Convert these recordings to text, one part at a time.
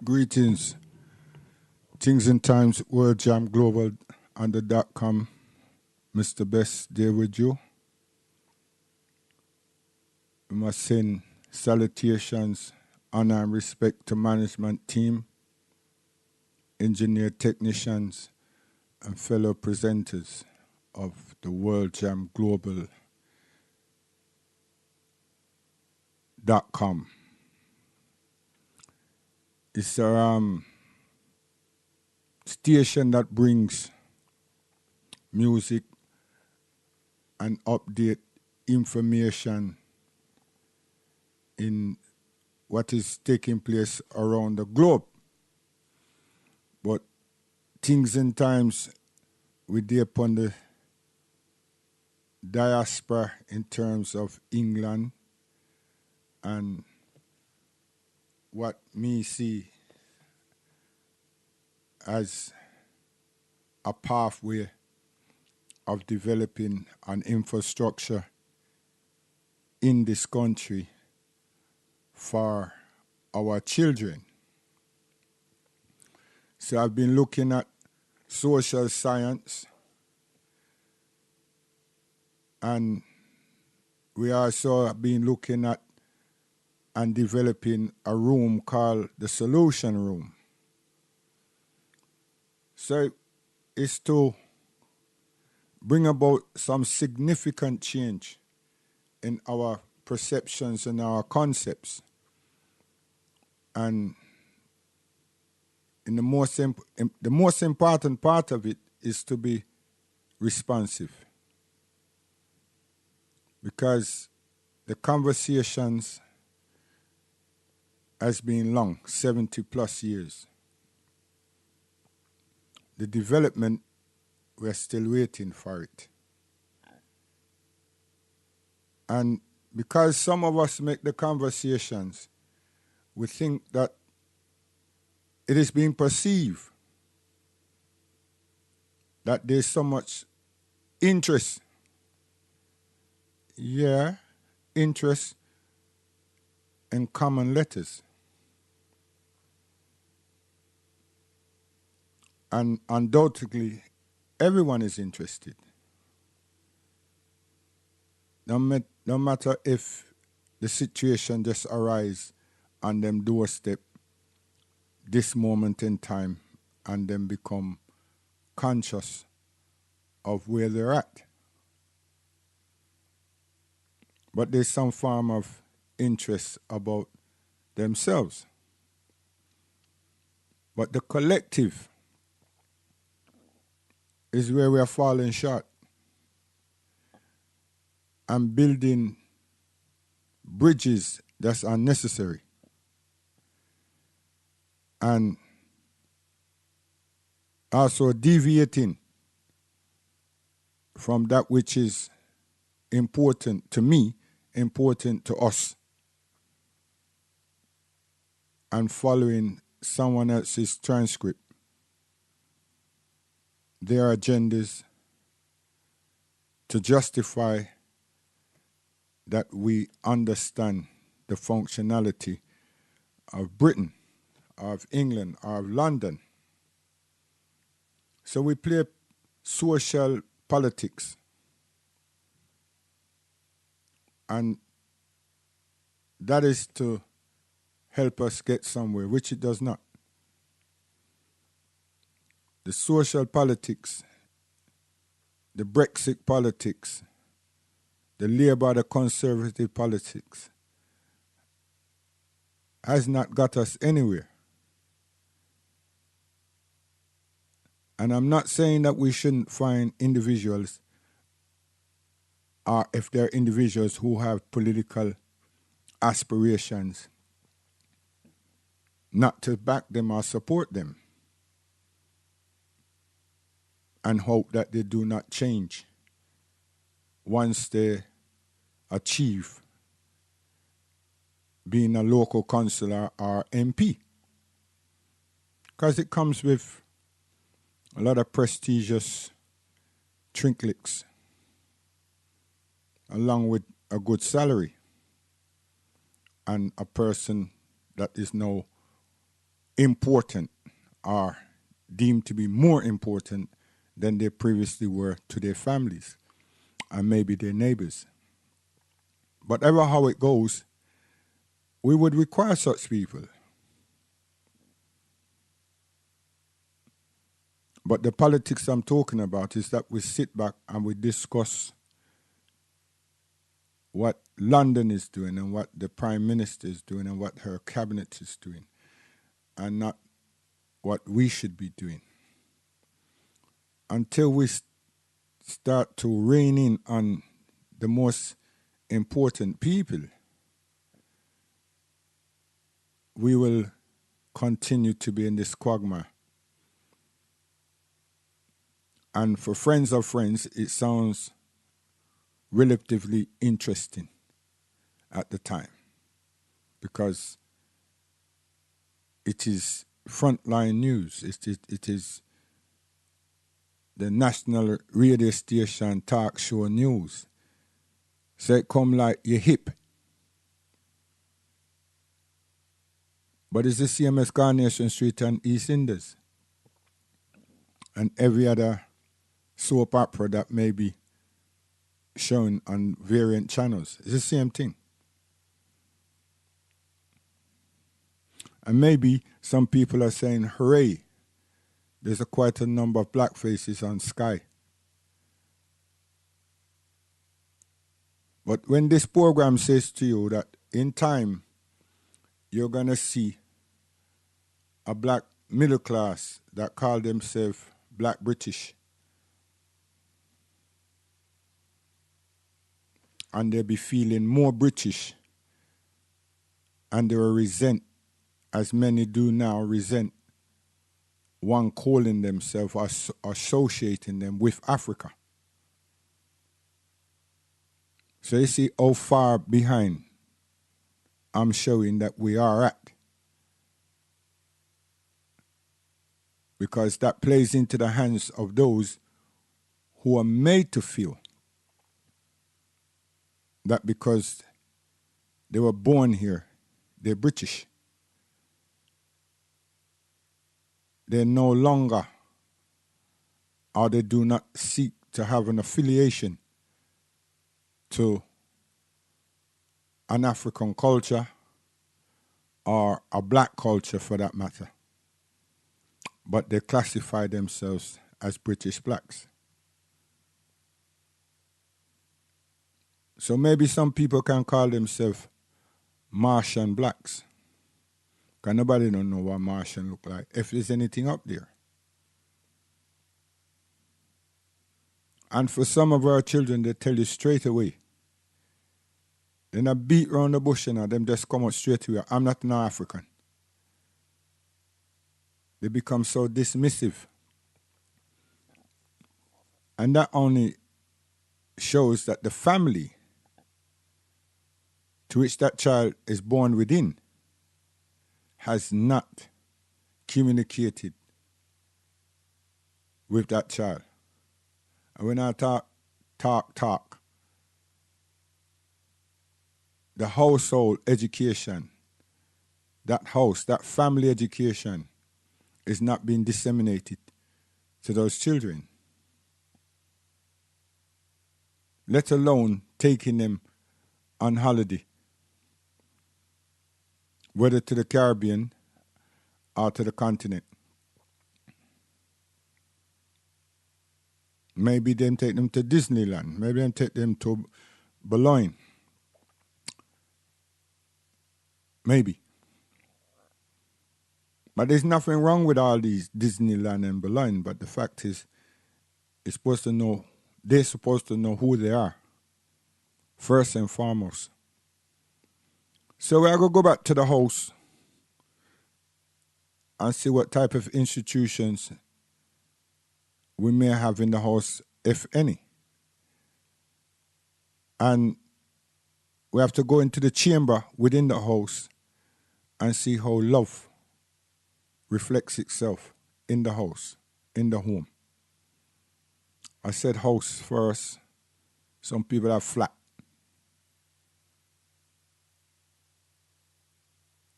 Greetings, Things and Times, World Jam Global, and the .com. Mr. Best there with you. We must send salutations, honor, and respect to management team, engineer technicians, and fellow presenters of the World Jam Global.com. It's a station that brings music and update information in what is taking place around the globe. But things and times we there upon the diaspora in terms of England and what me see as a pathway of developing an infrastructure in this country for our children. So I've been looking at social science, and we also have been looking at and developing a room called the Solution Room. So it's to bring about some significant change in our perceptions and our concepts. And in the most important part of it is to be responsive. Because the conversations has been long, 70 plus years. The development, we're still waiting for it. And because some of us make the conversations, we think that it is being perceived that there's so much interest. Yeah, interest in common letters. And undoubtedly, everyone is interested. No matter if the situation just arises on them doorstep this moment in time and then become conscious of where they're at. But there's some form of interest about themselves. But the collective is where we are falling short and building bridges that's unnecessary. And also deviating from that which is important to me, important to us, and following someone else's transcript, their agendas, to justify that we understand the functionality of Britain, of England, of London. So we play social politics. And that is to help us get somewhere, which it does not. The social politics, the Brexit politics, the Labour, the Conservative politics, has not got us anywhere. And I'm not saying that we shouldn't find individuals, or if there are individuals who have political aspirations, not to back them or support them and hope that they do not change once they achieve being a local councillor or MP. Because it comes with a lot of prestigious trinkets along with a good salary and a person that is now important or deemed to be more important than they previously were to their families and maybe their neighbors. Whatever how it goes, we would require such people. But the politics I'm talking about is that we sit back and we discuss what London is doing and what the Prime Minister is doing and what her cabinet is doing, and not what we should be doing. Until we start to rein in on the most important people, we will continue to be in this quagmire. And for friends of friends, it sounds relatively interesting at the time because it is frontline news. It is the national radio station talk show news. So it come like you hip. But it's the same as Carnation Street and East Indies and every other soap opera that may be shown on variant channels. It's the same thing. And maybe some people are saying, hooray, there's quite a number of black faces on Sky. But when this program says to you that in time you're going to see a black middle class that call themselves Black British, and they'll be feeling more British, and they will resent, as many do now, resent one calling themselves or associating them with Africa. So you see how far behind I'm showing that we are at. Because that plays into the hands of those who are made to feel that because they were born here, they're British. They're no longer, or they do not seek to have an affiliation to an African culture or a black culture for that matter. But they classify themselves as British blacks. So maybe some people can call themselves Martian blacks. Because nobody don't know what Martian look like, if there's anything up there. And for some of our children, they tell you straight away. They're not beat around the bush, them just come out straight away. I'm not an African. They become so dismissive. And that only shows that the family to which that child is born within has not communicated with that child. And when I talk, the household education, that house, that family education is not being disseminated to those children. Let alone taking them on holiday, whether to the Caribbean or to the continent. Maybe them take them to Disneyland. Maybe them take them to Boulogne. Maybe. But there's nothing wrong with all these Disneyland and Boulogne, but the fact is, they're supposed to know who they are, first and foremost. So we're going to go back to the house and see what type of institutions we may have in the house, if any. And we have to go into the chamber within the house and see how love reflects itself in the house, in the home. I said house first. Some people have flat.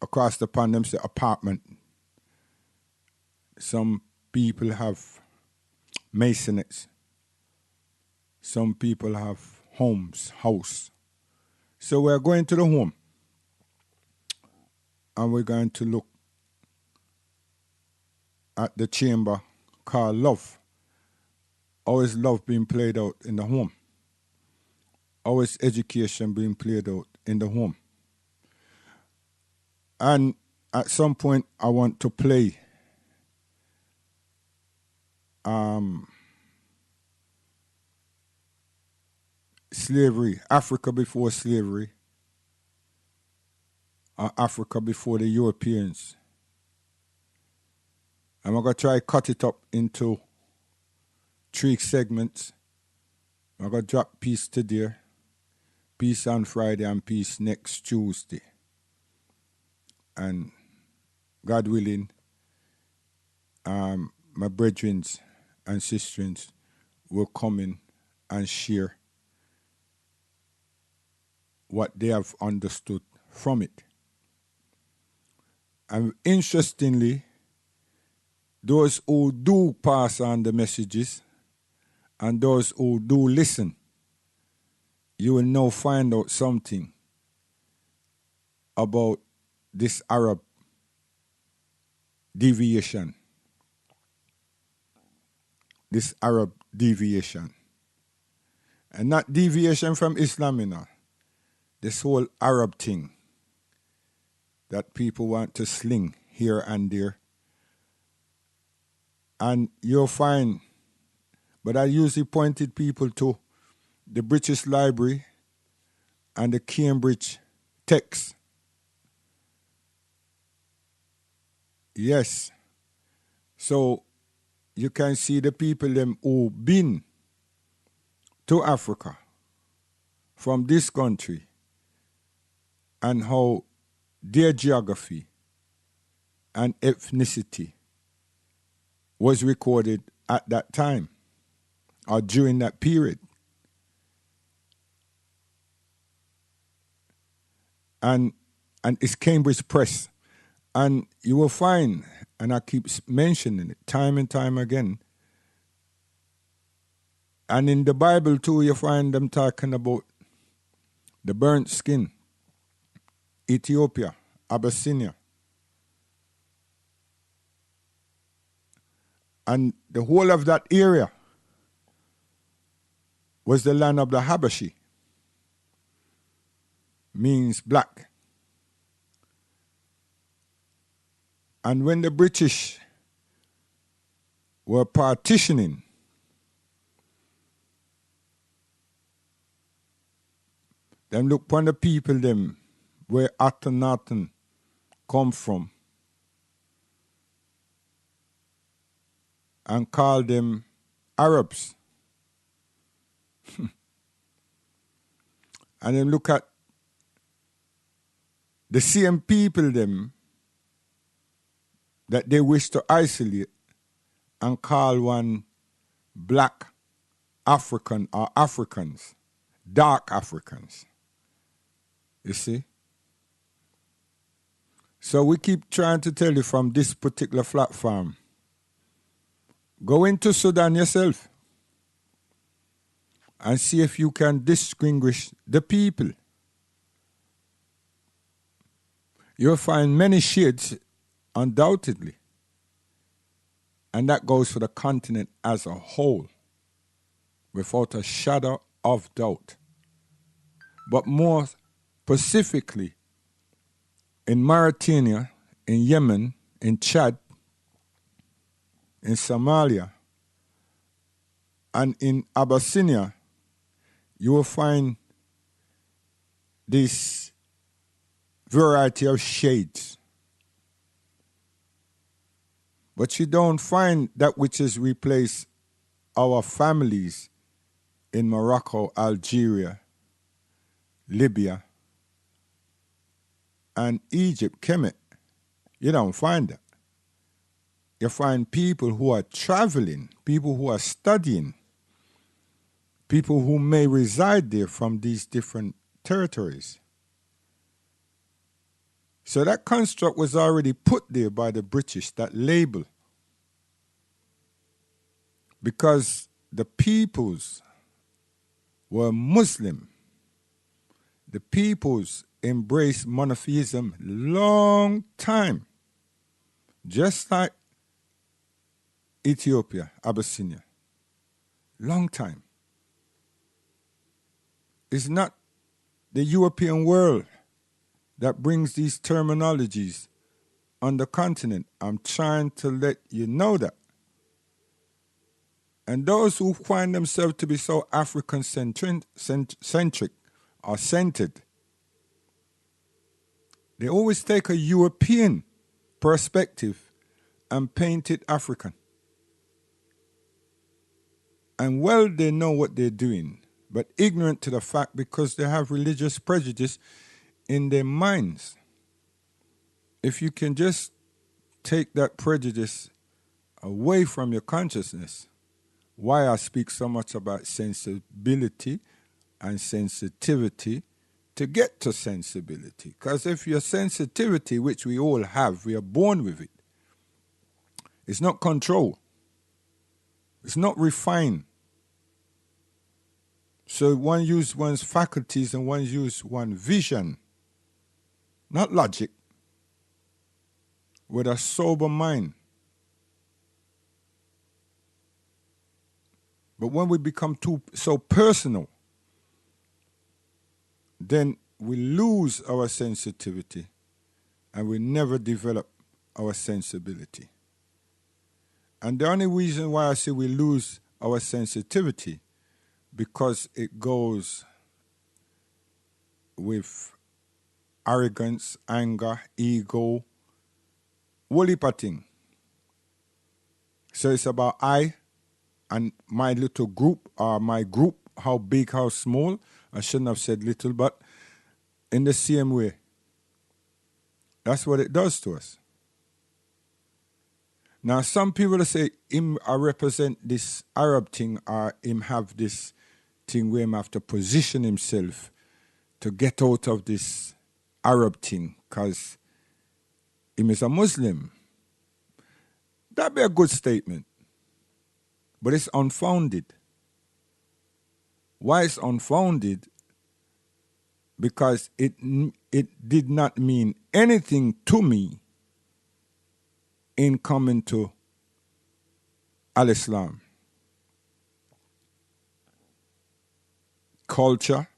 Across the pond, them say apartment. Some people have masonettes. Some people have house. So we're going to the home and we're going to look at the chamber called love. How is love being played out in the home? How is education being played out in the home? And at some point, I want to play slavery, Africa before slavery, or Africa before the Europeans. And I'm going to try to cut it up into 3 segments. I'm going to drop piece today, piece on Friday, and piece next Tuesday. And God willing, my brethren and sisters will come in and share what they have understood from it. And interestingly, those who do pass on the messages and those who do listen, you will now find out something about this Arab deviation. This Arab deviation. And not deviation from Islam, you know. This whole Arab thing that people want to sling here and there. And you'll find, but I usually pointed people to the British Library and the Cambridge text. Yes. So you can see the people them who been to Africa from this country and how their geography and ethnicity was recorded at that time or during that period. And it's Cambridge Press. And you will find, and I keep mentioning it time and time again, and in the Bible too, you find them talking about the burnt skin, Ethiopia, Abyssinia. And the whole of that area was the land of the Habashi, means black. And when the British were partitioning, them look upon the people them where Akhenaten come from and call them Arabs. And then look at the same people them that they wish to isolate and call one black African or Africans, dark Africans. You see? So we keep trying to tell you from this particular platform, go into Sudan yourself and see if you can distinguish the people. You'll find many shades, undoubtedly. And that goes for the continent as a whole, without a shadow of doubt. But more specifically, in Mauritania, in Yemen, in Chad, in Somalia, and in Abyssinia, you will find this variety of shades. But you don't find that which has replaced our families in Morocco, Algeria, Libya, and Egypt, Kemet. You don't find that. You find people who are traveling, people who are studying, people who may reside there from these different territories. So that construct was already put there by the British, that label. because the peoples were Muslim. The peoples embraced monotheism long time, just like Ethiopia, Abyssinia. Long time. It's not the European world that brings these terminologies on the continent. I'm trying to let you know that. And those who find themselves to be so African-centric or centered, they always take a European perspective and paint it African. And well, they know what they're doing, but ignorant to the fact because they have religious prejudice in their minds. If you can just take that prejudice away from your consciousness, why I speak so much about sensibility and sensitivity to get to sensibility. Because if your sensitivity, which we all have, we are born with it, it's not control. It's not refined. So one uses one's faculties and one uses one's vision, not logic, with a sober mind. But when we become so personal, then we lose our sensitivity and we never develop our sensibility. And the only reason why I say we lose our sensitivity, because it goes with arrogance, anger, ego, whole heap of thing. So it's about I and my little group, or my group, how big, how small. I shouldn't have said little, but in the same way. That's what it does to us. Now, some people say him represent this Arab thing, or him have this thing where him have to position himself to get out of this Arab thing, because him is a Muslim. That'd be a good statement. But it's unfounded. Why it's unfounded? Because it did not mean anything to me in coming to Al-Islam. Culture,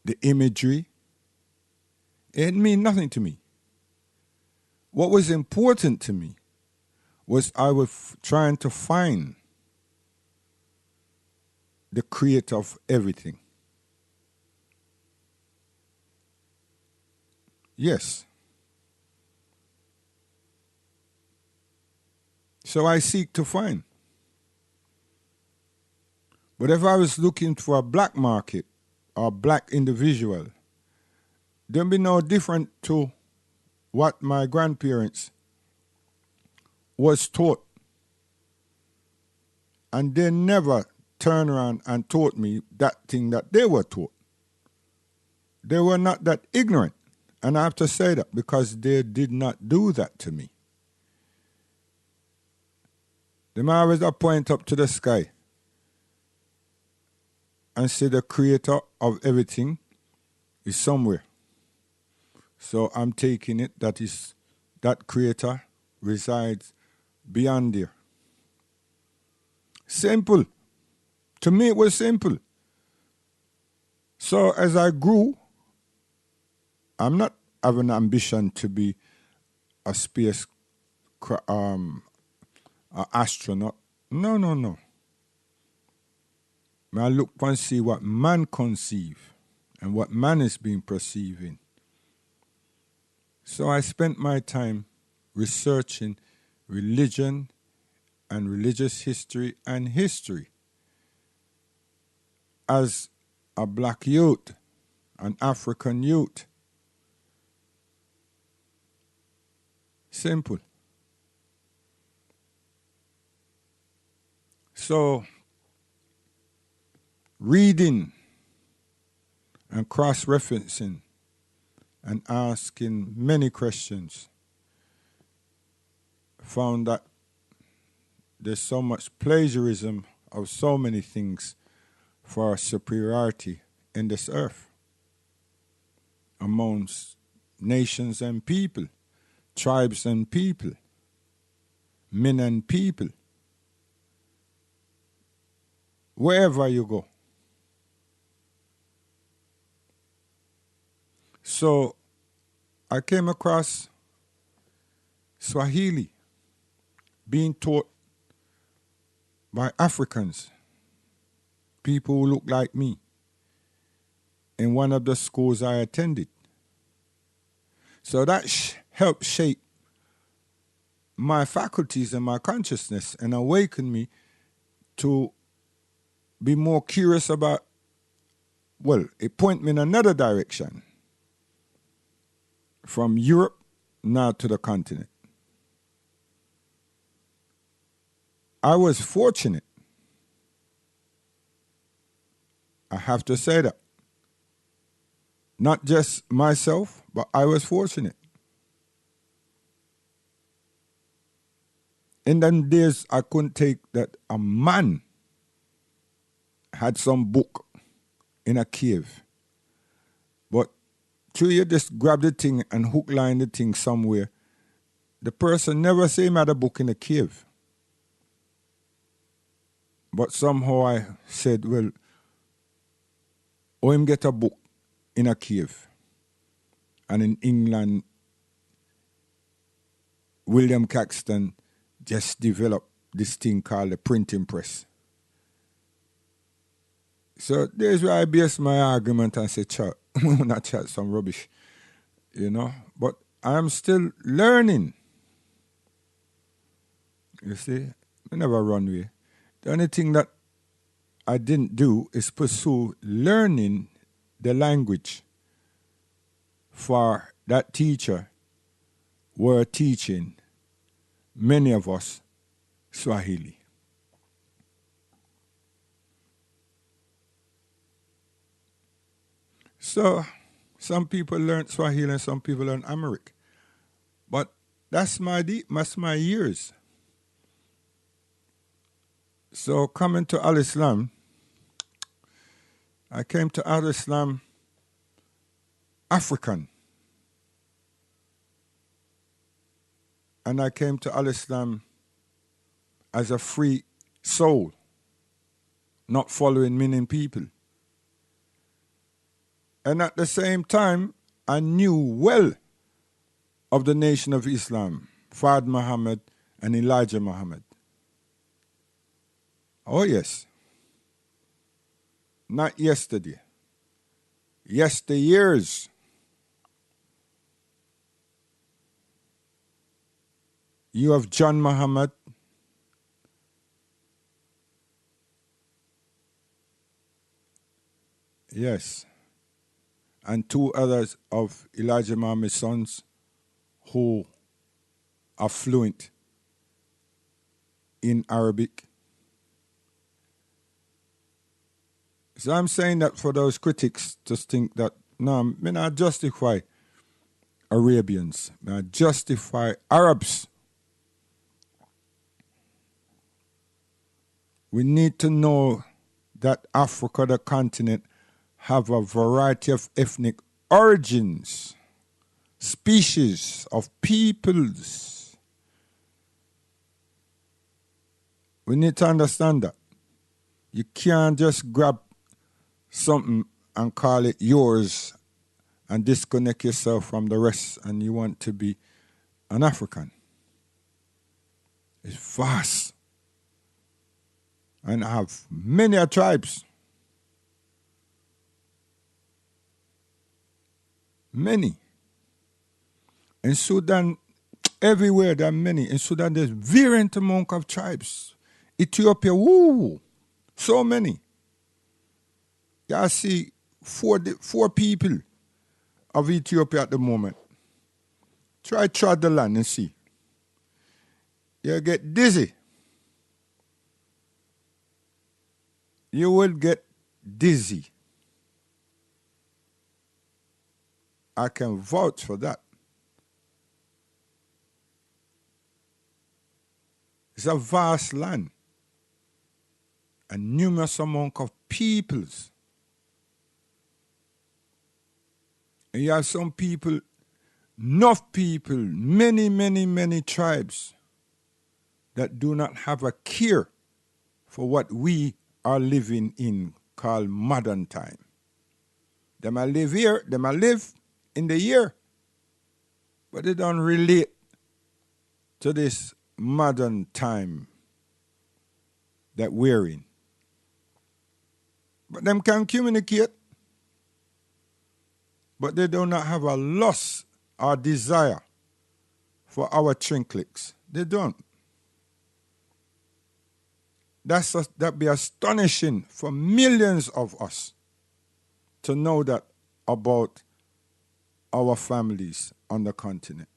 the imagery, it didn't mean nothing to me. What was important to me was I was trying to find the creator of everything. Yes. So I seek to find. But if I was looking for a black market or black individual, there'd be no different to what my grandparents was taught. And they never turned around and taught me that thing that they were taught. They were not that ignorant. And I have to say that because they did not do that to me. They might always point up to the sky and say the creator of everything is somewhere. So I'm taking it that is that creator resides beyond there. Simple. To me it was simple. So as I grew, I'm not having ambition to be a space astronaut. No. I look and see what man conceive and what man is being perceiving. So I spent my time researching religion and religious history and history. As a black youth, an African youth. Simple. So, reading and cross-referencing and asking many questions found that there's so much plagiarism of so many things for superiority in this earth amongst nations and people, tribes and people, men and people, wherever you go. So I came across Swahili being taught by Africans, people who look like me, in one of the schools I attended. So that helped shape my faculties and my consciousness and awaken me to be more curious about, well, it pointed me in another direction from Europe now to the continent. I was fortunate. I have to say that. Not just myself, but I was fortunate. In them days, I couldn't take that a man had some book in a cave. But till you just grab the thing and hook line the thing somewhere, the person never say him had a book in a cave. But somehow I said, well, him get a book in a cave. And in England, William Caxton just developed this thing called the printing press. So there's where I base my argument and say, chat, not chat, some rubbish, you know. But I'm still learning. You see, I never run away. The only thing that I didn't do is pursue learning the language for that teacher were teaching many of us Swahili. So some people learn Swahili and some people learn Amharic. But that's my years. So coming to Al Islam, I came to Al Islam African. And I came to Al Islam as a free soul, not following many people. And at the same time, I knew well of the Nation of Islam, Fard Muhammad and Elijah Muhammad. Oh yes. Not yesterday. Yesteryears. You have John Muhammad. Yes. And two others of Elijah Muhammad's sons who are fluent in Arabic. So I'm saying that for those critics to think that, no, I mean, I justify Arabians, I justify Arabs. We need to know that Africa, the continent, have a variety of ethnic origins, species of peoples. We need to understand that. You can't just grab something and call it yours and disconnect yourself from the rest and you want to be an African. It's vast. And I have many tribes. Many. In Sudan, everywhere there are many. In Sudan, there's variant amount of tribes. Ethiopia, woo, so many. I see four people of Ethiopia at the moment. Try trod the land and see. You'll get dizzy. You will get dizzy. I can vouch for that. It's a vast land. And numerous amount of peoples. And you have some people, enough people, many, many, many tribes that do not have a care for what we are living in called modern time. They might live here, they might live in the year, but they don't relate to this modern time that we're in. But them can communicate, but they do not have a lust or desire for our trinkets. They don't. That'd be astonishing for millions of us to know that about our families on the continent.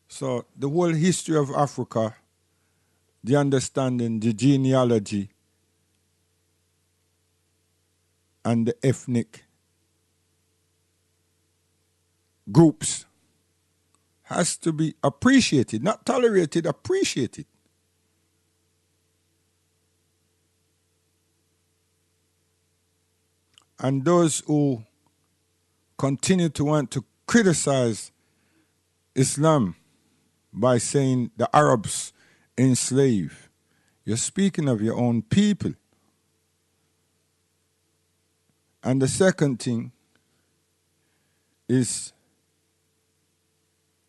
So the whole history of Africa, the understanding, the genealogy, and the ethnic groups has to be appreciated, not tolerated, appreciated. And those who continue to want to criticize Islam by saying the Arabs enslaved, you're speaking of your own people. And the second thing is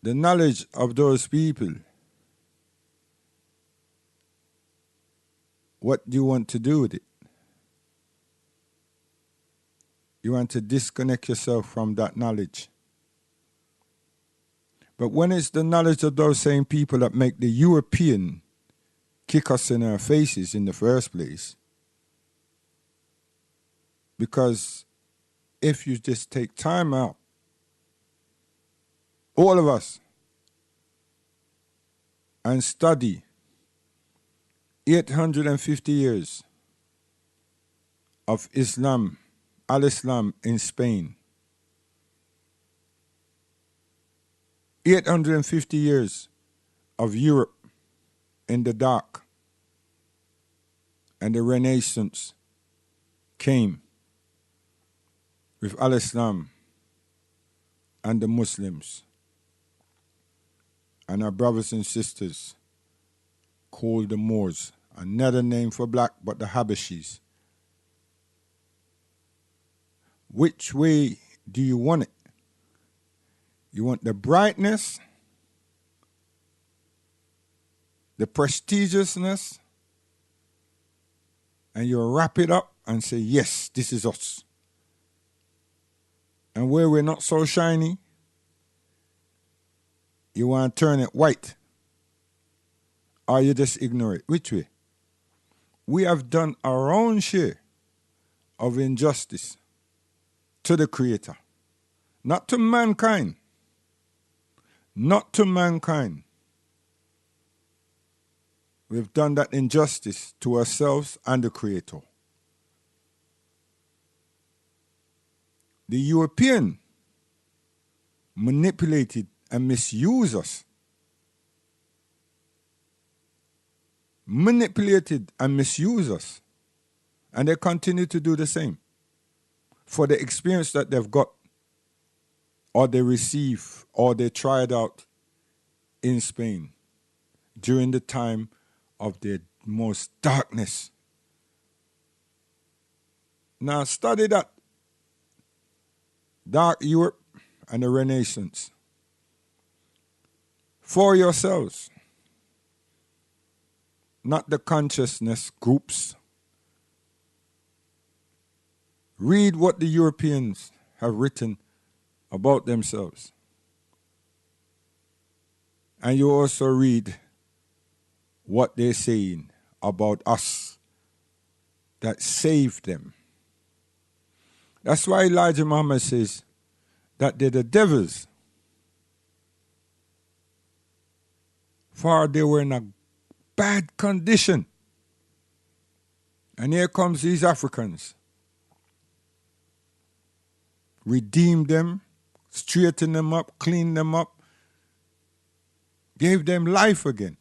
the knowledge of those people. What do you want to do with it? You want to disconnect yourself from that knowledge. But when it's the knowledge of those same people that make the European kick us in our faces in the first place, because if you just take time out, all of us, and study 850 years of Islam, al-Islam in Spain, 850 years of Europe in the dark, and the Renaissance came with al-Islam and the Muslims and our brothers and sisters called the Moors, another name for black but the Habashis. Which way do you want it? You want the brightness, the prestigiousness, and you wrap it up and say, yes, this is us. And where we're not so shiny, you want to turn it white. Or you just ignore it. Which way? We have done our own share of injustice to the Creator. Not to mankind. Not to mankind. We've done that injustice to ourselves and the Creator. The European manipulated and misused us. Manipulated and misused us. And they continue to do the same. For the experience that they've got, or they receive, or they tried out in Spain during the time of their most darkness. Now study that. Dark Europe and the Renaissance. For yourselves. Not the consciousness groups. Read what the Europeans have written about themselves. And you also read what they're saying about us that saved them. That's why Elijah Muhammad says that they're the devils. For they were in a bad condition. And here comes these Africans. Redeem them, straighten them up, clean them up, gave them life again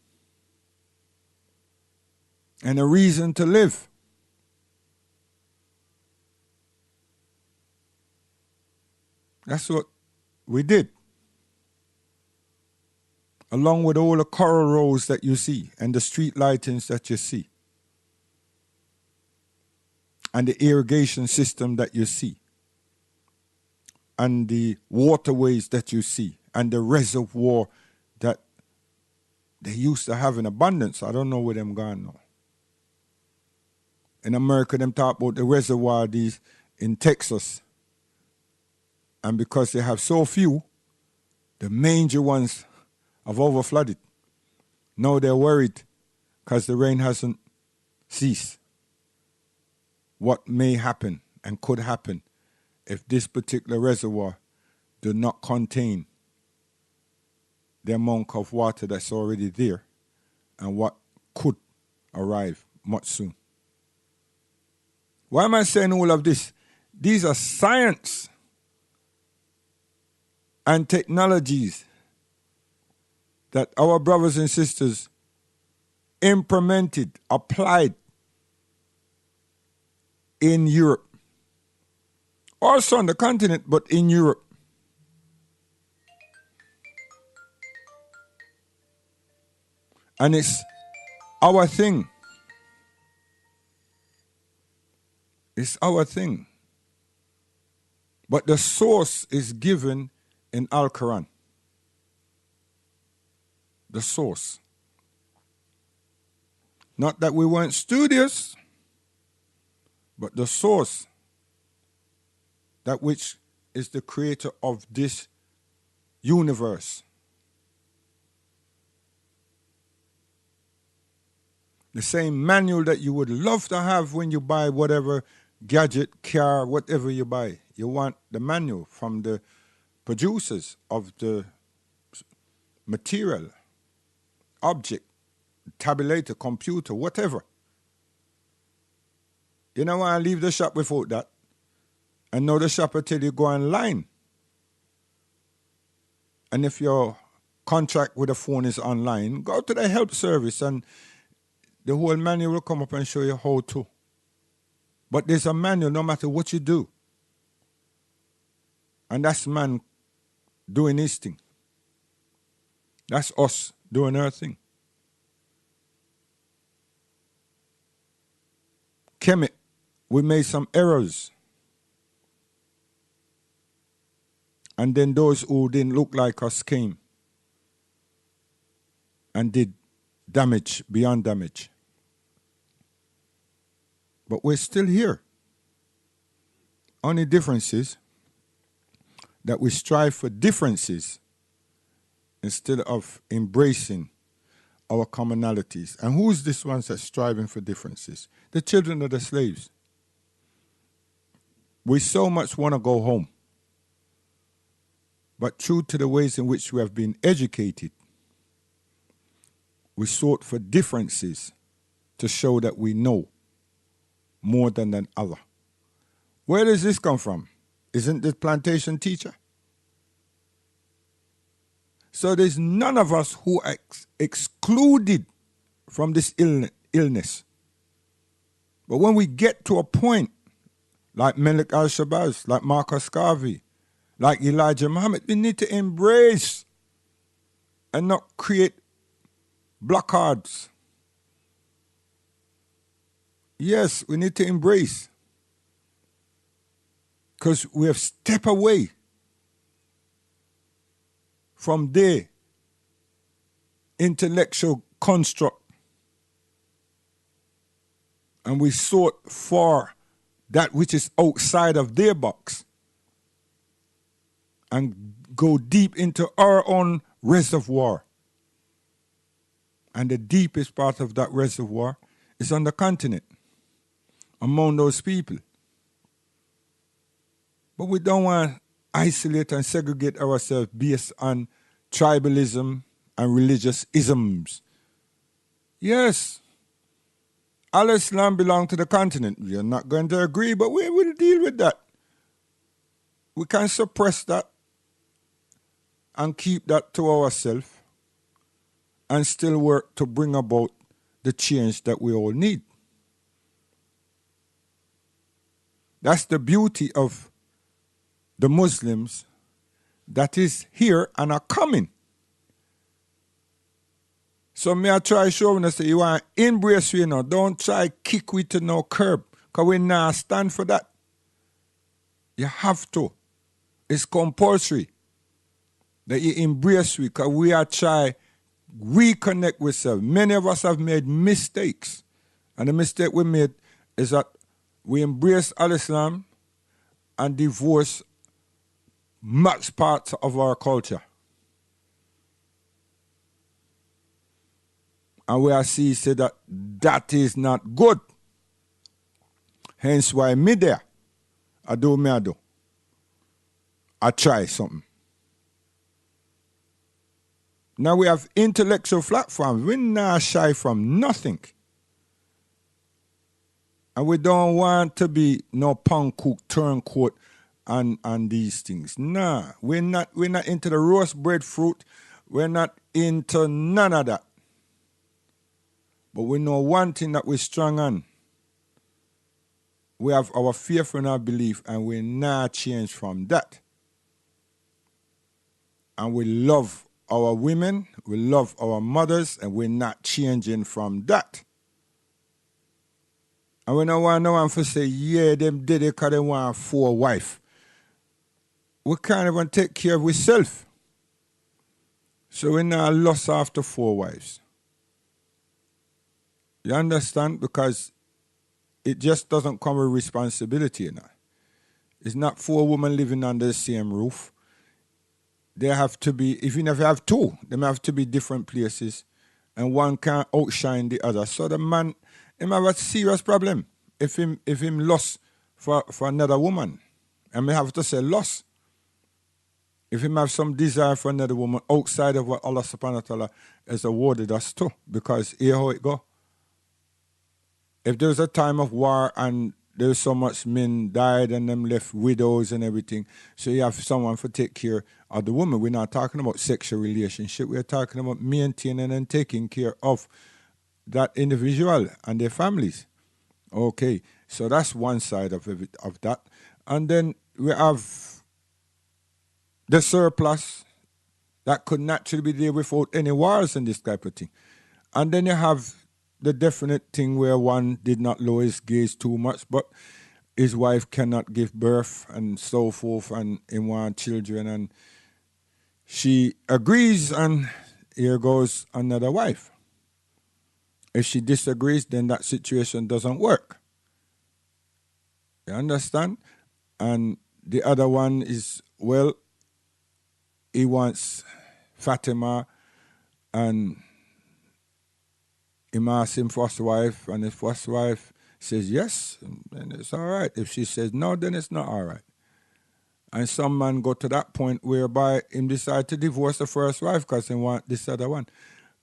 and a reason to live. That's what we did. Along with all the coral roads that you see and the street lightings that you see and the irrigation system that you see and the waterways that you see and the reservoir that they used to have in abundance. I don't know where them gone now. In America, them talk about the reservoir these in Texas. And because they have so few, the major ones have overflooded. Now they're worried because the rain hasn't ceased. What may happen and could happen if this particular reservoir do not contain the amount of water that's already there and what could arrive much soon. Why am I saying all of this? These are science and technologies that our brothers and sisters implemented, applied in Europe. Also on the continent, but in Europe. And it's our thing. It's our thing. But the source is given in Al-Quran. The source. Not that we weren't studious, but the source, that which is the creator of this universe. The same manual that you would love to have when you buy whatever gadget, car, whatever you buy. You want the manual from the producers of the material, object, tabulator, computer, whatever. You know why I leave the shop without that? And now the shop will tell you go online. And if your contract with the phone is online, go to the help service and the whole manual will come up and show you how to. But there's a manual no matter what you do. And that's man doing his thing. That's us doing our thing. Kemet, we made some errors. And then those who didn't look like us came and did damage beyond damage. But we're still here. Only difference is that we strive for differences instead of embracing our commonalities. And who's this ones that's striving for differences? The children of the slaves. We so much want to go home. But true to the ways in which we have been educated, we sought for differences to show that we know more than an other. Where does this come from? Isn't the plantation teacher? So there's none of us who are excluded from this illness. But when we get to a point, like Melik al-Shabazz, like Marcus Garvey, like Elijah Muhammad, we need to embrace and not create blockades. Yes, we need to embrace. Because we have stepped away from their intellectual construct. And we sought for that which is outside of their box. And go deep into our own reservoir. And the deepest part of that reservoir is on the continent, among those people. But we don't want to isolate and segregate ourselves based on tribalism and religious isms. Yes, Al-Islam belongs to the continent. We are not going to agree, but we will deal with that. We can suppress that and keep that to ourselves. and still work to bring about the change that we all need. That's the beauty of the Muslims that is here and are coming. So me I try showing us that you want to embrace we now. Don't try kick we to no curb. Because we not stand for that. You have to. It's compulsory that you embrace we, because we are trying reconnect with self. Many of us have made mistakes. And the mistake we made is that we embrace Al-Islam and divorce much parts of our culture. And we are see say that that is not good. Hence why me there. I do. I try something. Now we have intellectual platforms. We're not shy from nothing. And we don't want to be no punk cook, turncoat and these things. Nah. We're not into the roast breadfruit. We're not into none of that. But we know one thing that we're strong on. We have our faith and our belief, and we're not changed from that. And we love our women, we love our mothers, and we're not changing from that. And we don't want no one to say, yeah, them did it because they want 4 wives. We can't even take care of ourselves. So we're not lost after 4 wives. You understand? Because it just doesn't come with responsibility, you know. It's not 4 women living under the same roof. They have to be, if you never have 2, they have to be different places, and one can't outshine the other. So the man, him have a serious problem if him lost for another woman. And we have to say lost. If him have some desire for another woman outside of what Allah subhanahu wa ta'ala has awarded us to, because here how it go. If there's a time of war and there's so much men died and them left widows and everything, so you have someone to take care of the woman. We're not talking about sexual relationship. We're talking about maintaining and taking care of that individual and their families. Okay, so that's one side of that. And then we have the surplus that could naturally be there without any wars and this type of thing. And then you have the definite thing where one did not lower his gaze too much, but his wife cannot give birth and so forth, and he wants children, and she agrees, and here goes another wife. If she disagrees, then that situation doesn't work. You understand? And the other one is, well, he wants Fatima, and he asks him first wife, and his first wife says yes, then it's all right. If she says no, then it's not all right. And some man go to that point whereby him decide to divorce the first wife because he want this other one.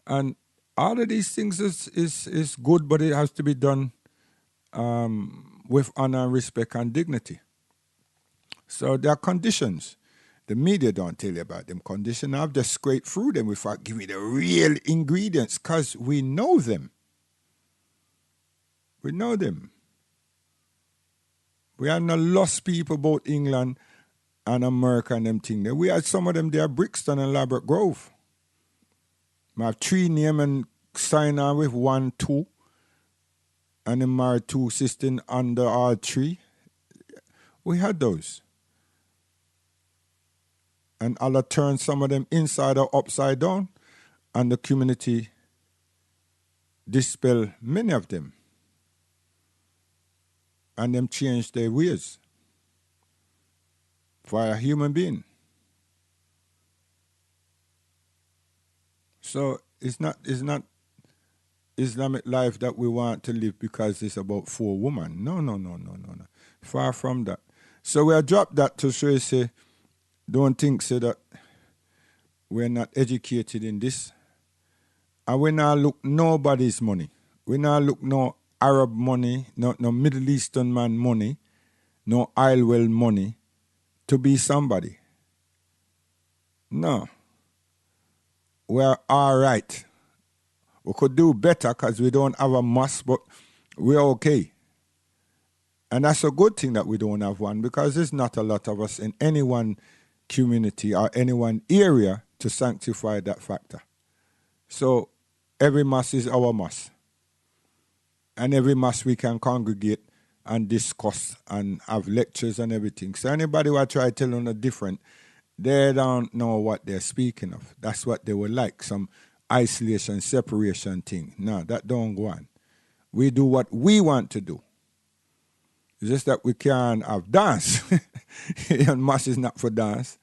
And all of these things is good, but it has to be done with honor, respect, and dignity. So there are conditions. The media don't tell you about them conditions. I've just scraped through them without giving the real ingredients because we know them. We know them. We are not lost people about England and America and them things. We had some of them there, Brixton and Labrador Grove. I have 3 names and sign on with 1, 2. And then married 2 sisters under all 3. We had those. And Allah turned some of them inside or upside down, and the community dispelled many of them. And them changed their ways for a human being. So it's not Islamic life that we want to live because it's about 4 women. No. Far from that. So we'll drop that to show you, say, don't think so that we're not educated in this. And we not look nobody's money. We not look no Arab money, no Middle Eastern man money, no Islewell money to be somebody. No. We're all right. We could do better because we don't have a mosque, but we're okay. And that's a good thing that we don't have one, because there's not a lot of us in any one community or any one area to sanctify that factor. So every mosque is our mosque. And every mosque we can congregate and discuss and have lectures and everything. So anybody who try to tell them a different, they don't know what they're speaking of. That's what they would like, some isolation, separation thing. No, that don't go on. We do what we want to do. It's just that we can't have dance. And mass is not for dance.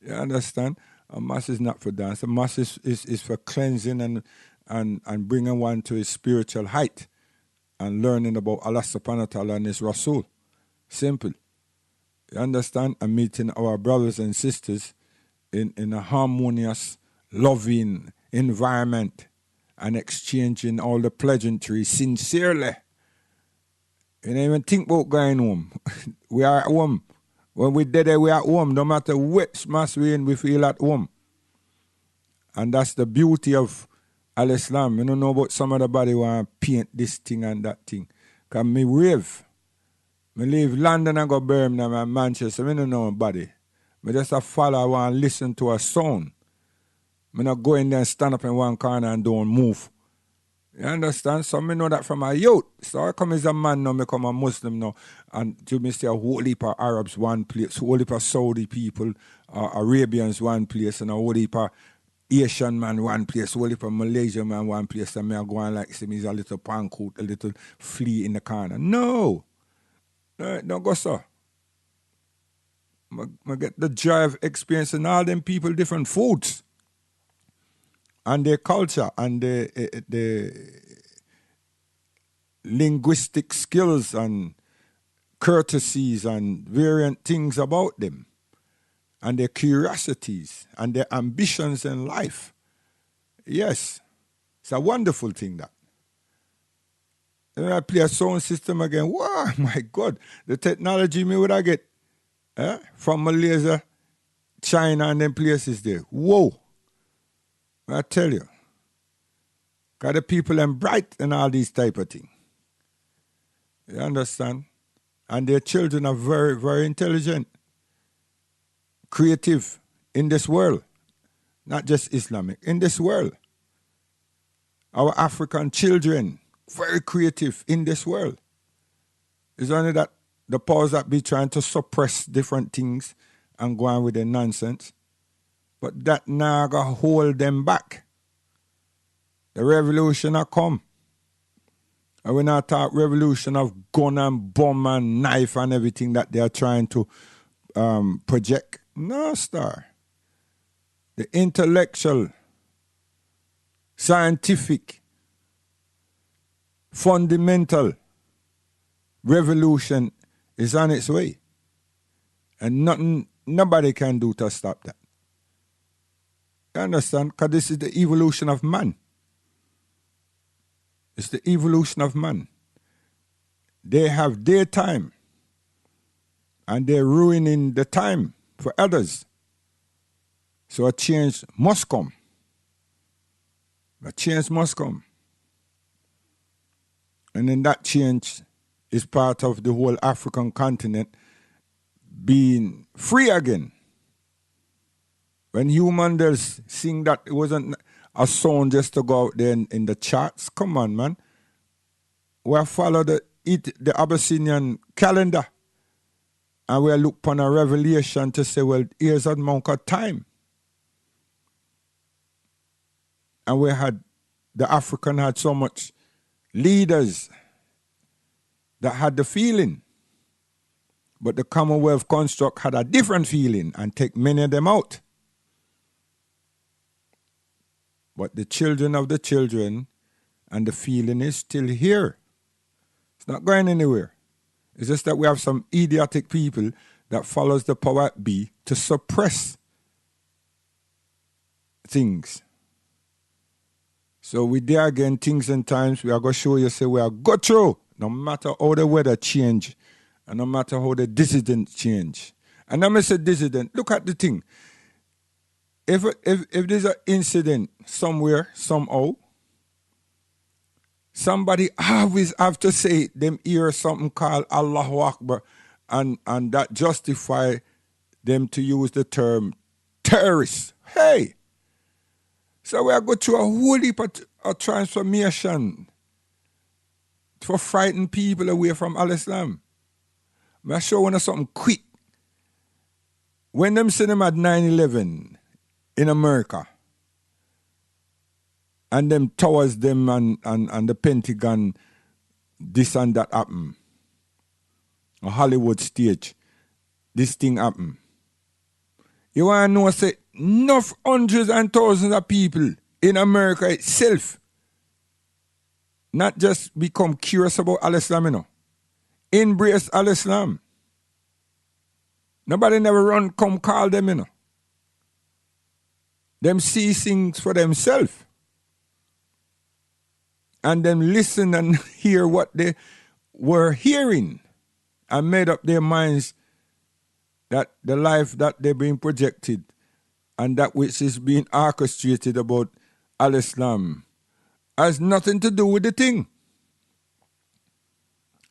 You understand? A mass is not for dance. A mass is for cleansing and bringing one to his spiritual height and learning about Allah subhanahu wa ta'ala and his Rasul. Simple. You understand? And meeting our brothers and sisters in a harmonious, loving environment and exchanging all the pleasantries sincerely. You don't even think about going home. We are at home. When we're dead, we are at home. No matter which mass we're in, we feel at home. And that's the beauty of Al-Islam. You don't know about some of the body want to paint this thing and that thing. Because me rave. Me leave London and go Birmingham and Manchester. I don't know nobody. Me just a follow, I want to listen to a sound. Me not go in there and stand up in one corner and don't move. You understand? So I know that from my youth. So I come as a man now, I become a Muslim now. And to me say a whole heap of Arabs one place, a whole heap of Saudi people, Arabians one place, and a whole heap of Asian man one place, a whole heap of Malaysian man one place, and me I go on like say me's a little pancoot, a little flea in the corner. No. Don't go so. I get the joy of experiencing all them people different foods. And their culture and the linguistic skills and courtesies and variant things about them, and their curiosities and their ambitions in life. Yes, it's a wonderful thing that. And I play a sound system again. Wow, my God, the technology me would I get from Malaysia, China, and them places there. Whoa. I tell you, because the people are bright and all these type of things. You understand? And their children are very, very intelligent, creative in this world, not just Islamic, in this world. Our African children, very creative in this world. It's only that the powers that be trying to suppress different things and go on with their nonsense. But that now gonna hold them back. The revolution will come. And we're not talking revolution of gun and bomb and knife and everything that they are trying to project. No, star. The intellectual, scientific, fundamental revolution is on its way. And nobody can do to stop that. You understand? Because this is the evolution of man. It's the evolution of man. They have their time. And they're ruining the time for others. So a change must come. A change must come. And then that change is part of the whole African continent being free again. When humans sing that it wasn't a song just to go out there in the charts, come on, man. We follow the Abyssinian calendar. And we look upon a revelation to say, well, here's a monk of time. And the African had so much leaders that had the feeling. But the Commonwealth construct had a different feeling and take many of them out. But the children of the children and the feeling is still here. It's not going anywhere. It's just that we have some idiotic people that follows the power at B to suppress things. So we there again, things and times, we are going to show you, say we are go through, no matter how the weather change, and no matter how the dissidents change. And I'm going to say dissident, look at the thing. If there's an incident somewhere, somehow, somebody always have to say them hear something called Allahu Akbar, and that justify them to use the term terrorist. Hey! So we are going through a whole heap of transformation for frighten people away from Al-Islam. I show you something quick. When them see them at 9/11 in America, and them towers them and the Pentagon, this and that happen. A Hollywood stage, this thing happen. You want to know, say, enough hundreds and thousands of people in America itself not just become curious about Al-Islam, you know. Embrace Al-Islam. Nobody never run, come call them, you know. Them see things for themselves. And them listen and hear what they were hearing and made up their minds that the life that they're being projected and that which is being orchestrated about Al-Islam has nothing to do with the thing.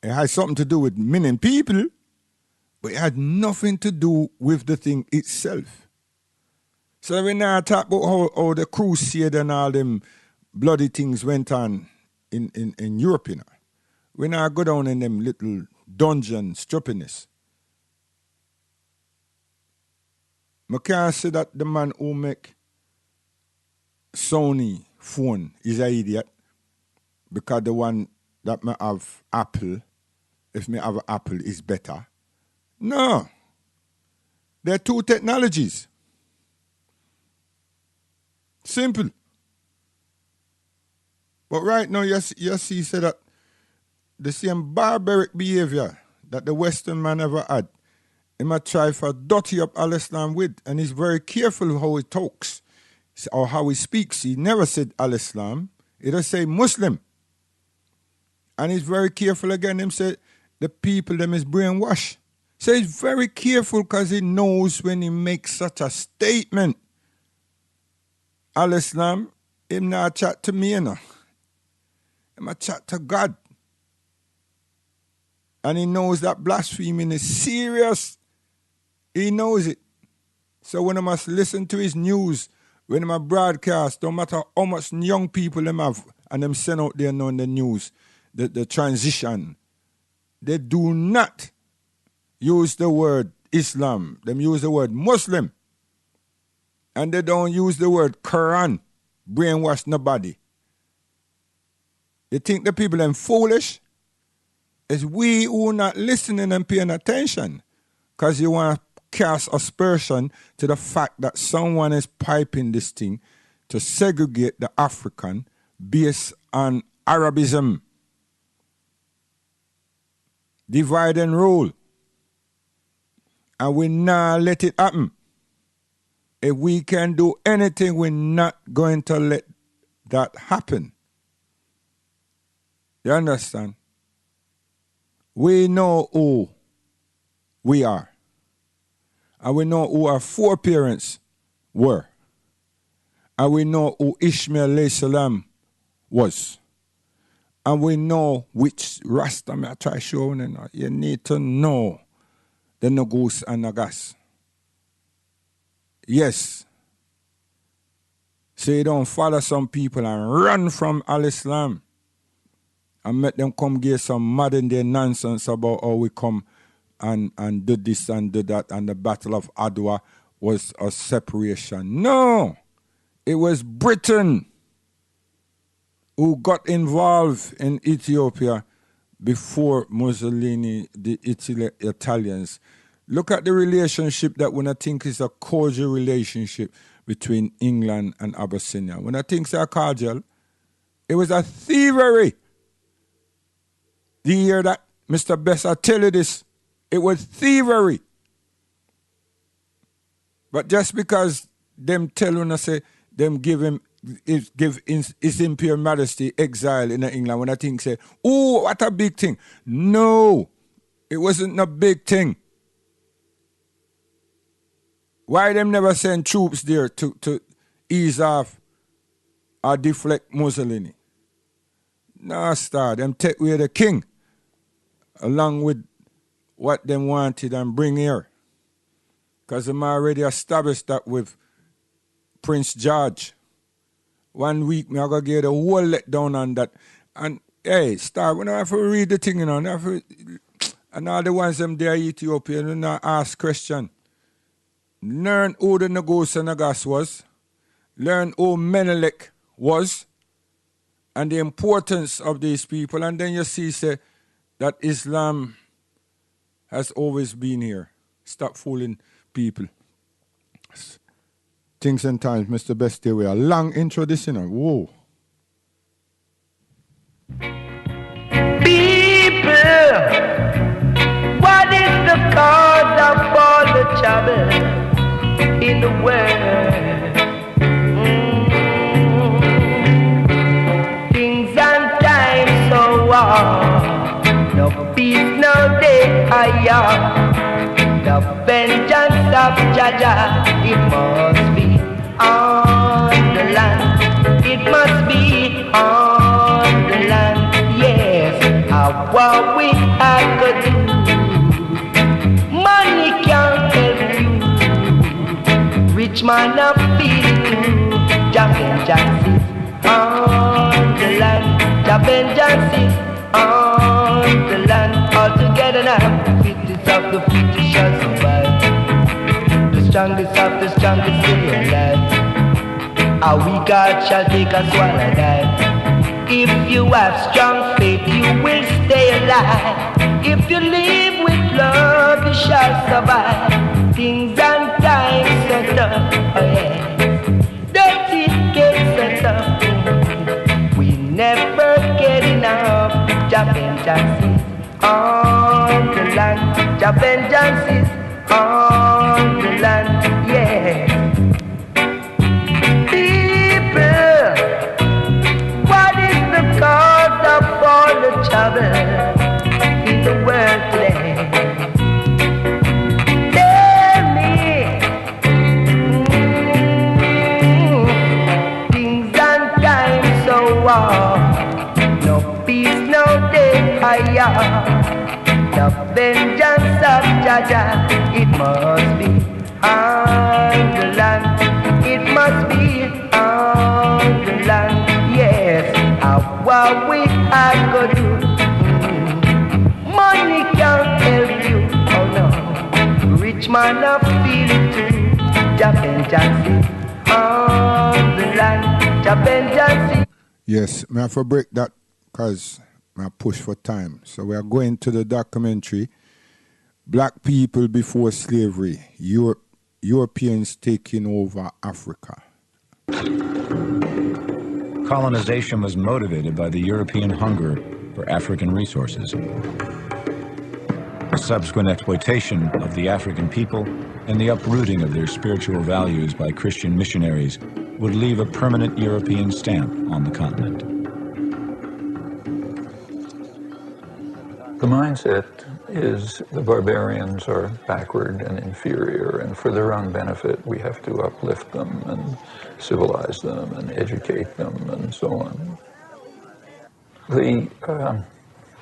It has something to do with many people, but it had nothing to do with the thing itself. So we now talk about how the crusade and all them bloody things went on in Europe, you know. We now go down in them little dungeon stupidness. I can't say that the man who make Sony phone is an idiot, because the one that may have Apple, if me have Apple, is better. No. They're two technologies. Simple. But right now, you see say that the same barbaric behavior that the Western man ever had, he might try for dirty up Al-Islam with, and he's very careful how he talks or how he speaks. He never said Al-Islam. He just say Muslim. And he's very careful again. Him say the people them is brainwashed. So he's very careful because he knows when he makes such a statement. Al-Islam, him not chat to me, you know. Him a chat to God. And he knows that blaspheming is serious. He knows it. So when I must listen to his news, when I broadcast, no matter how much young people them have, and them send out there on the news, the transition, they do not use the word Islam. Them use the word Muslim. And they don't use the word Quran. Brainwash nobody. They think the people them foolish. It's we who not listening and paying attention. Because you want to cast aspersion to the fact that someone is piping this thing to segregate the African based on Arabism. Divide and rule. And we not let it happen. If we can do anything, we're not going to let that happen. You understand? We know who we are. And we know who our foreparents were. And we know who Ishmael alayhi salam was. And we know which Rasta I try showing you. You need to know the Nagus and Nagas. Yes. So you don't follow some people and run from Al-Islam and make them come get some modern day nonsense about how we come and do this and do that, and the Battle of Adwa was a separation. No! It was Britain who got involved in Ethiopia before Mussolini, the Italians. Look at the relationship that when I think is a cordial relationship between England and Abyssinia. When I think it's a cordial, it was a thievery. Do you hear that? Mr. Best, I tell you this. It was thievery. But just because them tell when I say them give his Imperial Majesty exile in England, when I think say, oh, what a big thing. No, it wasn't a big thing. Why them never send troops there to ease off or deflect Mussolini? Nah, star. Them take away the king, along with what them wanted and bring here. Because them already established that with Prince George. 1 week, me I go get a whole letdown on that. And hey, star, we don't have to read the thing, you know. And all the ones them there in Ethiopia, you not ask question. Learn who the Negus and Nagas was. Learn who Menelik was. And the importance of these people. And then you see say, that Islam has always been here. Stop fooling people. Things and times, Mr. Best we a long intro this, you know. Whoa. People, what is the cause of all the trouble in the world? Things and times so hard, no peace, no day higher. The vengeance of Jaja, it must be on the land. It must be on the land. Yes, what we have to do. Money can't help you. Rich man of feeling too. The vengeance is on the land. The vengeance is on the land. All together now. Of the future shall survive. The strongest of the strongest stay alive. Our weak heart shall take us while I die. If you have strong faith, you will stay alive. If you live with love, you shall survive. Things and times so tough, oh yeah. Dirty gets so tough. We never get enough. The vengeance is on the land. The vengeance is on the land, yeah. People, what is the cause of all the trouble in the world today? Tell me. Things and times so hard, no peace, no day higher. The vengeance of Jaja, it must be on the land. It must be on the land. Yes, what we have to do. Money can't help you, oh no. Rich man of feeling too. The vengeance is on the land. The vengeance is. Yes, I have to break that because I push for time. So we are going to the documentary, Black People Before Slavery, Europeans Taking Over Africa. Colonization was motivated by the European hunger for African resources. The subsequent exploitation of the African people and the uprooting of their spiritual values by Christian missionaries would leave a permanent European stamp on the continent. The mindset is the barbarians are backward and inferior, and for their own benefit, we have to uplift them and civilize them and educate them and so on. The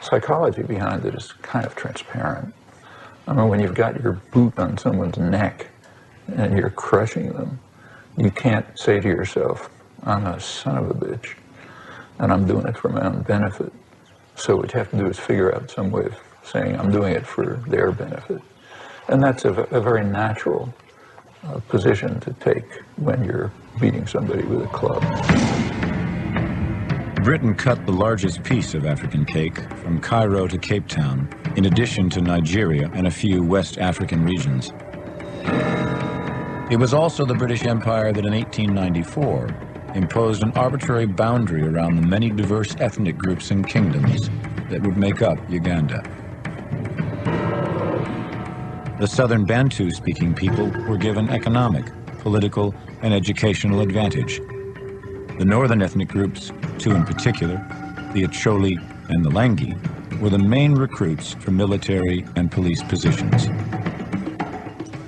psychology behind it is kind of transparent. I mean, when you've got your boot on someone's neck and you're crushing them, you can't say to yourself, I'm a son of a bitch, and I'm doing it for my own benefit. So what you have to do is figure out some way of saying, I'm doing it for their benefit. And that's a very natural position to take when you're beating somebody with a club. Britain cut the largest piece of African cake from Cairo to Cape Town, in addition to Nigeria and a few West African regions. It was also the British Empire that in 1894 imposed an arbitrary boundary around the many diverse ethnic groups and kingdoms that would make up Uganda. The southern Bantu-speaking people were given economic, political, and educational advantage. The northern ethnic groups, two in particular, the Acholi and the Langi, were the main recruits for military and police positions.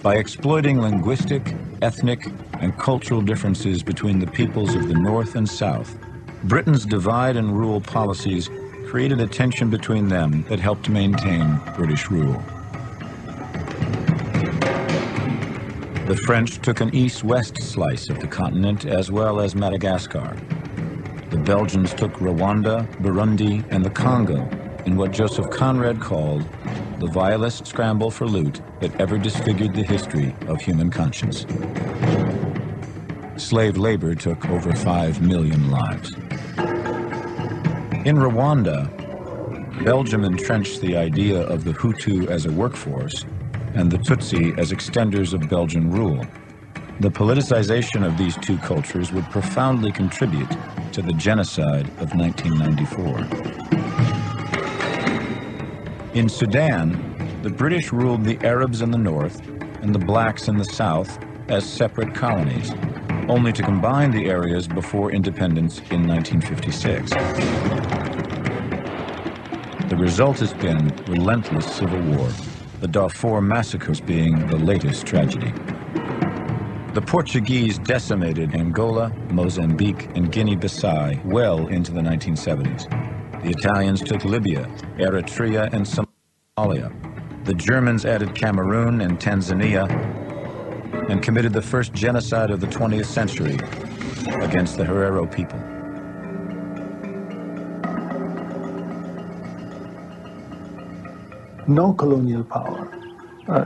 By exploiting linguistic, ethnic, and cultural differences between the peoples of the North and South, Britain's divide and rule policies created a tension between them that helped maintain British rule. The French took an east-west slice of the continent as well as Madagascar. The Belgians took Rwanda, Burundi, and the Congo in what Joseph Conrad called the vilest scramble for loot that ever disfigured the history of human conscience. Slave labor took over 5 million lives. In Rwanda, Belgium entrenched the idea of the Hutu as a workforce and the Tutsi as extenders of Belgian rule. The politicization of these two cultures would profoundly contribute to the genocide of 1994. In Sudan, the British ruled the Arabs in the north and the blacks in the south as separate colonies, only to combine the areas before independence in 1956. The result has been relentless civil war, the Darfur massacres being the latest tragedy. The Portuguese decimated Angola, Mozambique, and Guinea-Bissau well into the 1970s. The Italians took Libya, Eritrea, and Somalia. The Germans added Cameroon and Tanzania and committed the first genocide of the 20th century against the Herero people. No colonial power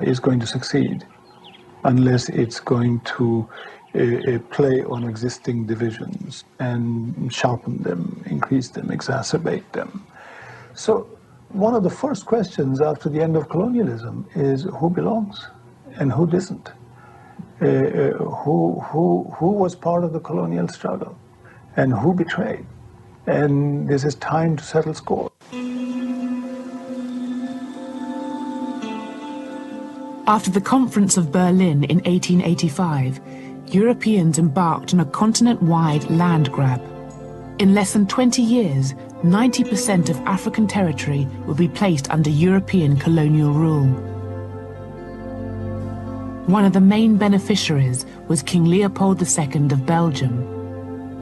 is going to succeed unless it's going to play on existing divisions and sharpen them, increase them, exacerbate them. So one of the first questions after the end of colonialism is who belongs and who doesn't? Who was part of the colonial struggle and who betrayed? And this is time to settle scores. After the Conference of Berlin in 1885, Europeans embarked on a continent-wide land grab. In less than 20 years, 90% of African territory would be placed under European colonial rule. One of the main beneficiaries was King Leopold II of Belgium.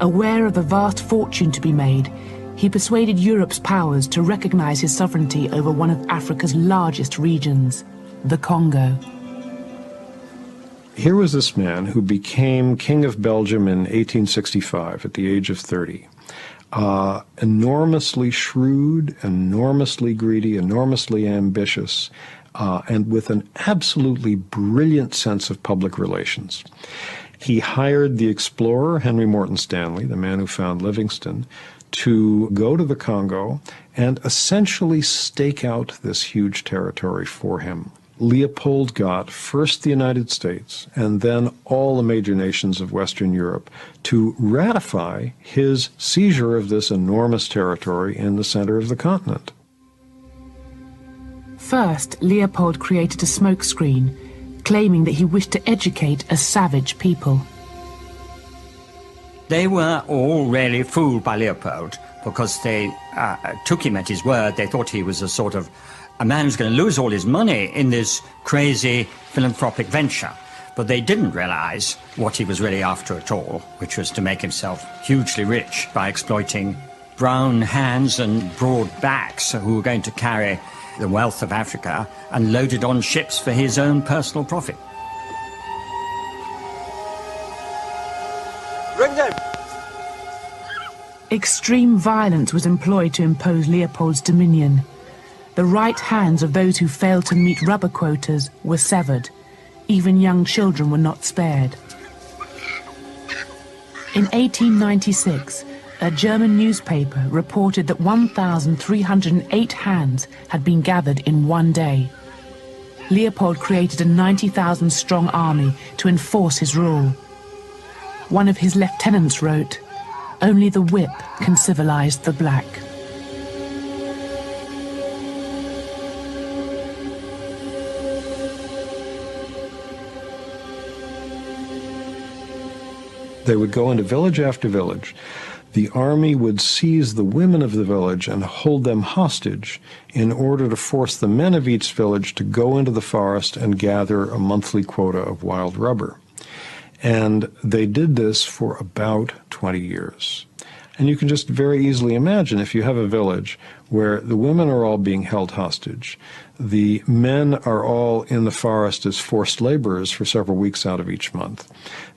Aware of the vast fortune to be made, he persuaded Europe's powers to recognize his sovereignty over one of Africa's largest regions, the Congo. Here was this man who became King of Belgium in 1865 at the age of 30. Enormously shrewd, enormously greedy, enormously ambitious, and with an absolutely brilliant sense of public relations. He hired the explorer Henry Morton Stanley, the man who found Livingstone, to go to the Congo and essentially stake out this huge territory for him. Leopold got first the United States and then all the major nations of Western Europe to ratify his seizure of this enormous territory in the center of the continent. First, Leopold created a smokescreen, claiming that he wished to educate a savage people. They were all really fooled by Leopold because they took him at his word. They thought he was a sort of a man who's going to lose all his money in this crazy philanthropic venture. But they didn't realize what he was really after at all, which was to make himself hugely rich by exploiting brown hands and broad backs who were going to carry the wealth of Africa and load it on ships for his own personal profit. Bring them! Extreme violence was employed to impose Leopold's dominion. The right hands of those who failed to meet rubber quotas were severed. Even young children were not spared. In 1896, a German newspaper reported that 1,308 hands had been gathered in one day. Leopold created a 90,000-strong army to enforce his rule. One of his lieutenants wrote, "Only the whip can civilize the black." They would go into village after village. The army would seize the women of the village and hold them hostage in order to force the men of each village to go into the forest and gather a monthly quota of wild rubber. And they did this for about 20 years. And you can just very easily imagine if you have a village where the women are all being held hostage, the men are all in the forest as forced laborers for several weeks out of each month.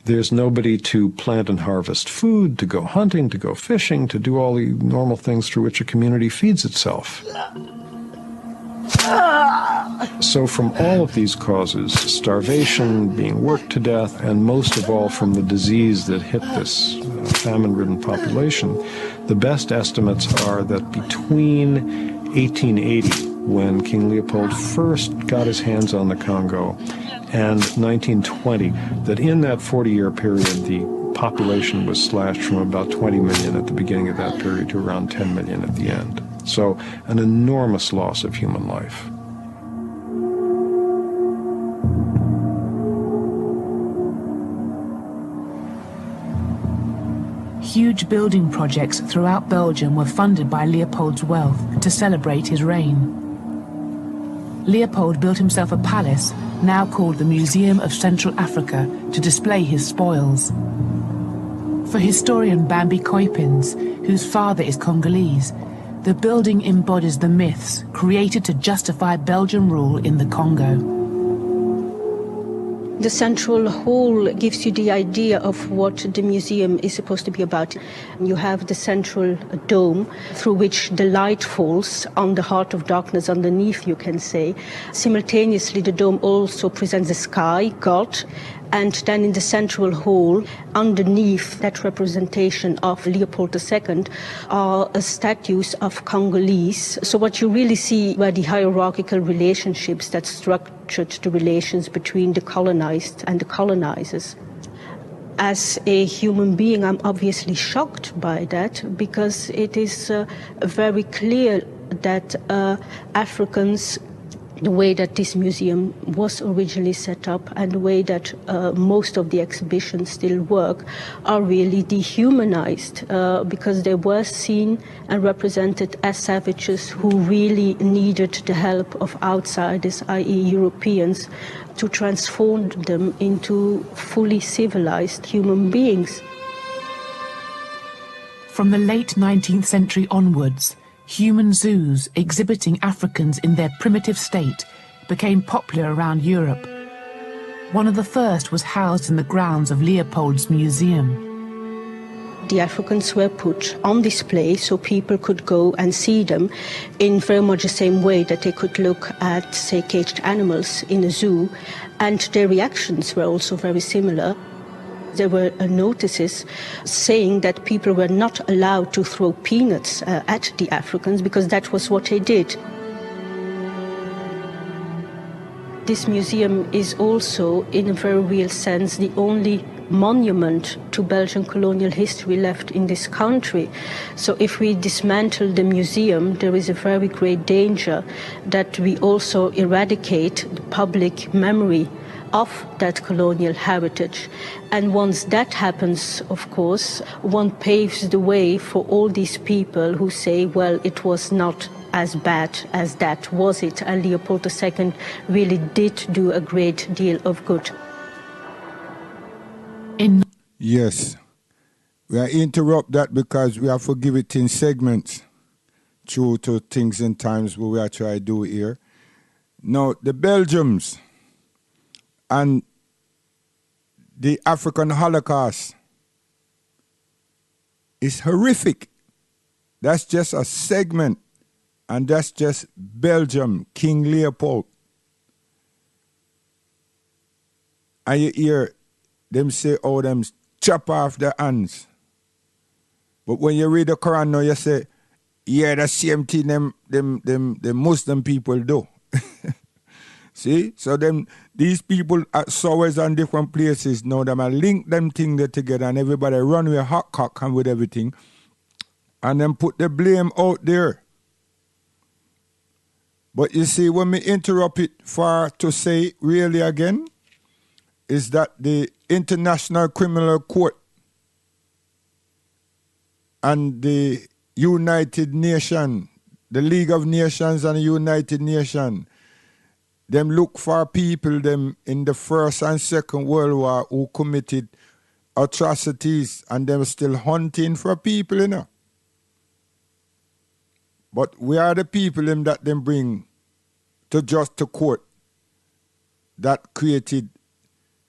There's nobody to plant and harvest food, to go hunting, to go fishing, to do all the normal things through which a community feeds itself. So from all of these causes, starvation, being worked to death, and most of all from the disease that hit this famine-ridden population, the best estimates are that between 1880, when King Leopold first got his hands on the Congo, and 1920, that in that 40-year period, the population was slashed from about 20 million at the beginning of that period to around 10 million at the end. So an enormous loss of human life. Huge building projects throughout Belgium were funded by Leopold's wealth to celebrate his reign. Leopold built himself a palace, now called the Museum of Central Africa, to display his spoils. For historian Bambi Koipins, whose father is Congolese, the building embodies the myths created to justify Belgian rule in the Congo. The central hall gives you the idea of what the museum is supposed to be about. You have the central dome through which the light falls on the heart of darkness underneath, you can say. Simultaneously, the dome also presents the sky, God, and then in the central hall, underneath that representation of Leopold II, are statues of Congolese. So what you really see were the hierarchical relationships that structured the relations between the colonized and the colonizers. As a human being, I'm obviously shocked by that, because it is very clear that Africans, the way that this museum was originally set up and the way that most of the exhibitions still work, are really dehumanized because they were seen and represented as savages who really needed the help of outsiders, i.e. Europeans, to transform them into fully civilized human beings. From the late 19th century onwards, human zoos exhibiting Africans in their primitive state became popular around Europe. One of the first was housed in the grounds of Leopold's museum. The Africans were put on display so people could go and see them in very much the same way that they could look at, say, caged animals in a zoo, and their reactions were also very similar. There were notices saying that people were not allowed to throw peanuts at the Africans because that was what they did. This museum is also, in a very real sense, the only monument to Belgian colonial history left in this country. So if we dismantle the museum, there is a very great danger that we also eradicate the public memory of that colonial heritage. And once that happens, of course, one paves the way for all these people who say, well, it was not as bad as that, was it? And Leopold II really did do a great deal of good. Yes. We are interrupt that because we have to give it in segments true to things and times what we are trying to do here. Now, the Belgians and the African Holocaust is horrific. That's just a segment, and that's just Belgium, King Leopold. And you hear them say, oh, them chop off their hands. But when you read the Quran now, you say, yeah, the same thing them Muslim people do. See? So these people at Sowers and different places now, them are link them things together and everybody run with hot cock and with everything and then put the blame out there. But you see, when we interrupt it for to say really again, is that the International Criminal Court and the United Nations, the League of Nations and the United Nations, them look for people them in the First and Second World War who committed atrocities and them still hunting for people, you know. But we are the people them that them bring to court that created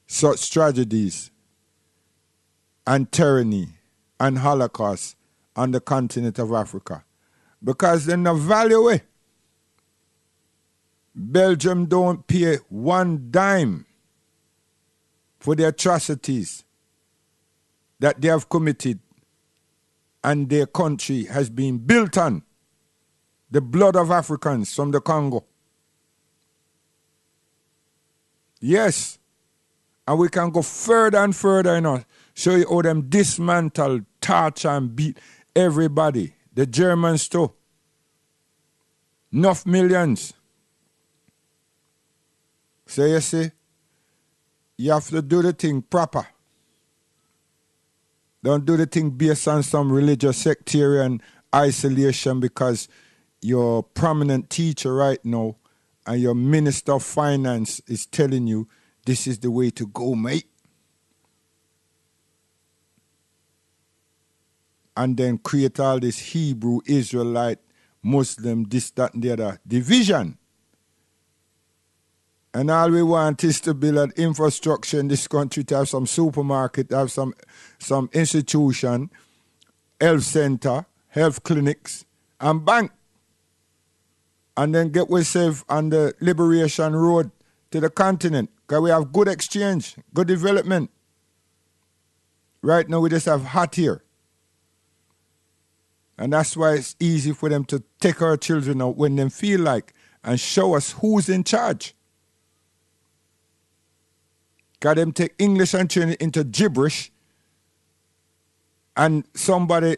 such tragedies and tyranny and Holocaust on the continent of Africa. Because they no value it. Belgium don't pay one dime for the atrocities that they have committed and their country has been built on the blood of Africans from the Congo. Yes. And we can go further and further, you know, show you how them dismantle, torture and beat everybody. The Germans too. Enough millions. So you see, you have to do the thing proper. Don't do the thing based on some religious sectarian isolation because your prominent teacher right now and your minister of finance is telling you this is the way to go, mate. And then create all this Hebrew, Israelite, Muslim, this, that, and the other division. And all we want is to build an infrastructure in this country, to have some supermarket, to have some institution, health center, health clinics, and bank. And then get ourselves on the liberation road to the continent. Because we have good exchange, good development. Right now we just have hot here. And that's why it's easy for them to take our children out when they feel like and show us who's in charge. Because them take English and turn it into gibberish and somebody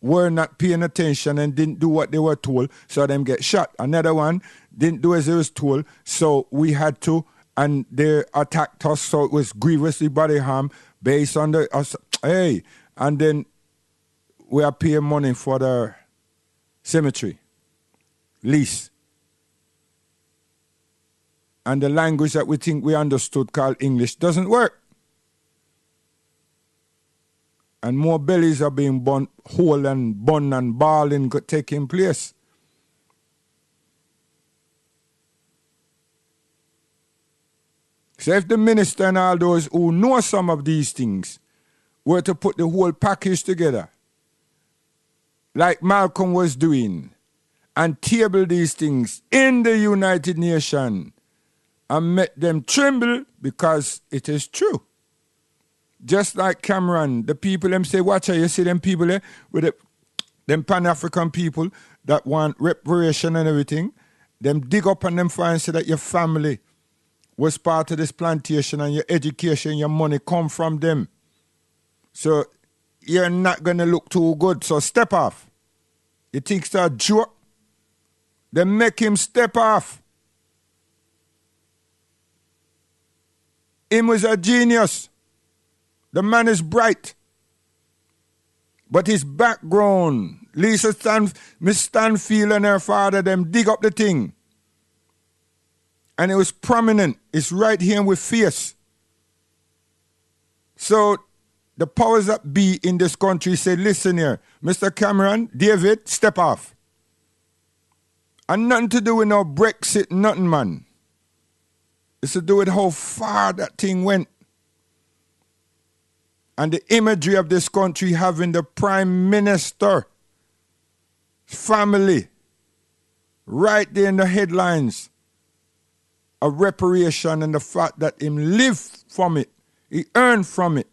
were not paying attention and didn't do what they were told, so them get shot. Another one didn't do as they was told, so we had to, and they attacked us, so it was grievously body harm based on the, and then we are paying money for the cemetery lease. And the language that we think we understood called English doesn't work. And more bellies are being burnt whole and bun and balling taking place. So if the minister and all those who know some of these things were to put the whole package together, like Malcolm was doing, and table these things in the United Nations, and make them tremble because it is true. Just like Cameron, the people them say, watch out, you see them people there with them Pan-African people that want reparation and everything, them dig up and them find say that your family was part of this plantation and your education, your money come from them. So you're not going to look too good, so step off. You think it's a joke? Then make him step off. Him was a genius. The man is bright. But his background, Miss Stanfield and her father, them dig up the thing. And it was prominent. It's right here with face. So the powers that be in this country said, listen here, Mr. Cameron, David, step off. And nothing to do with no Brexit, nothing, man. It's to do with how far that thing went. And the imagery of this country having the Prime Minister family right there in the headlines of reparation and the fact that him lived from it, he earned from it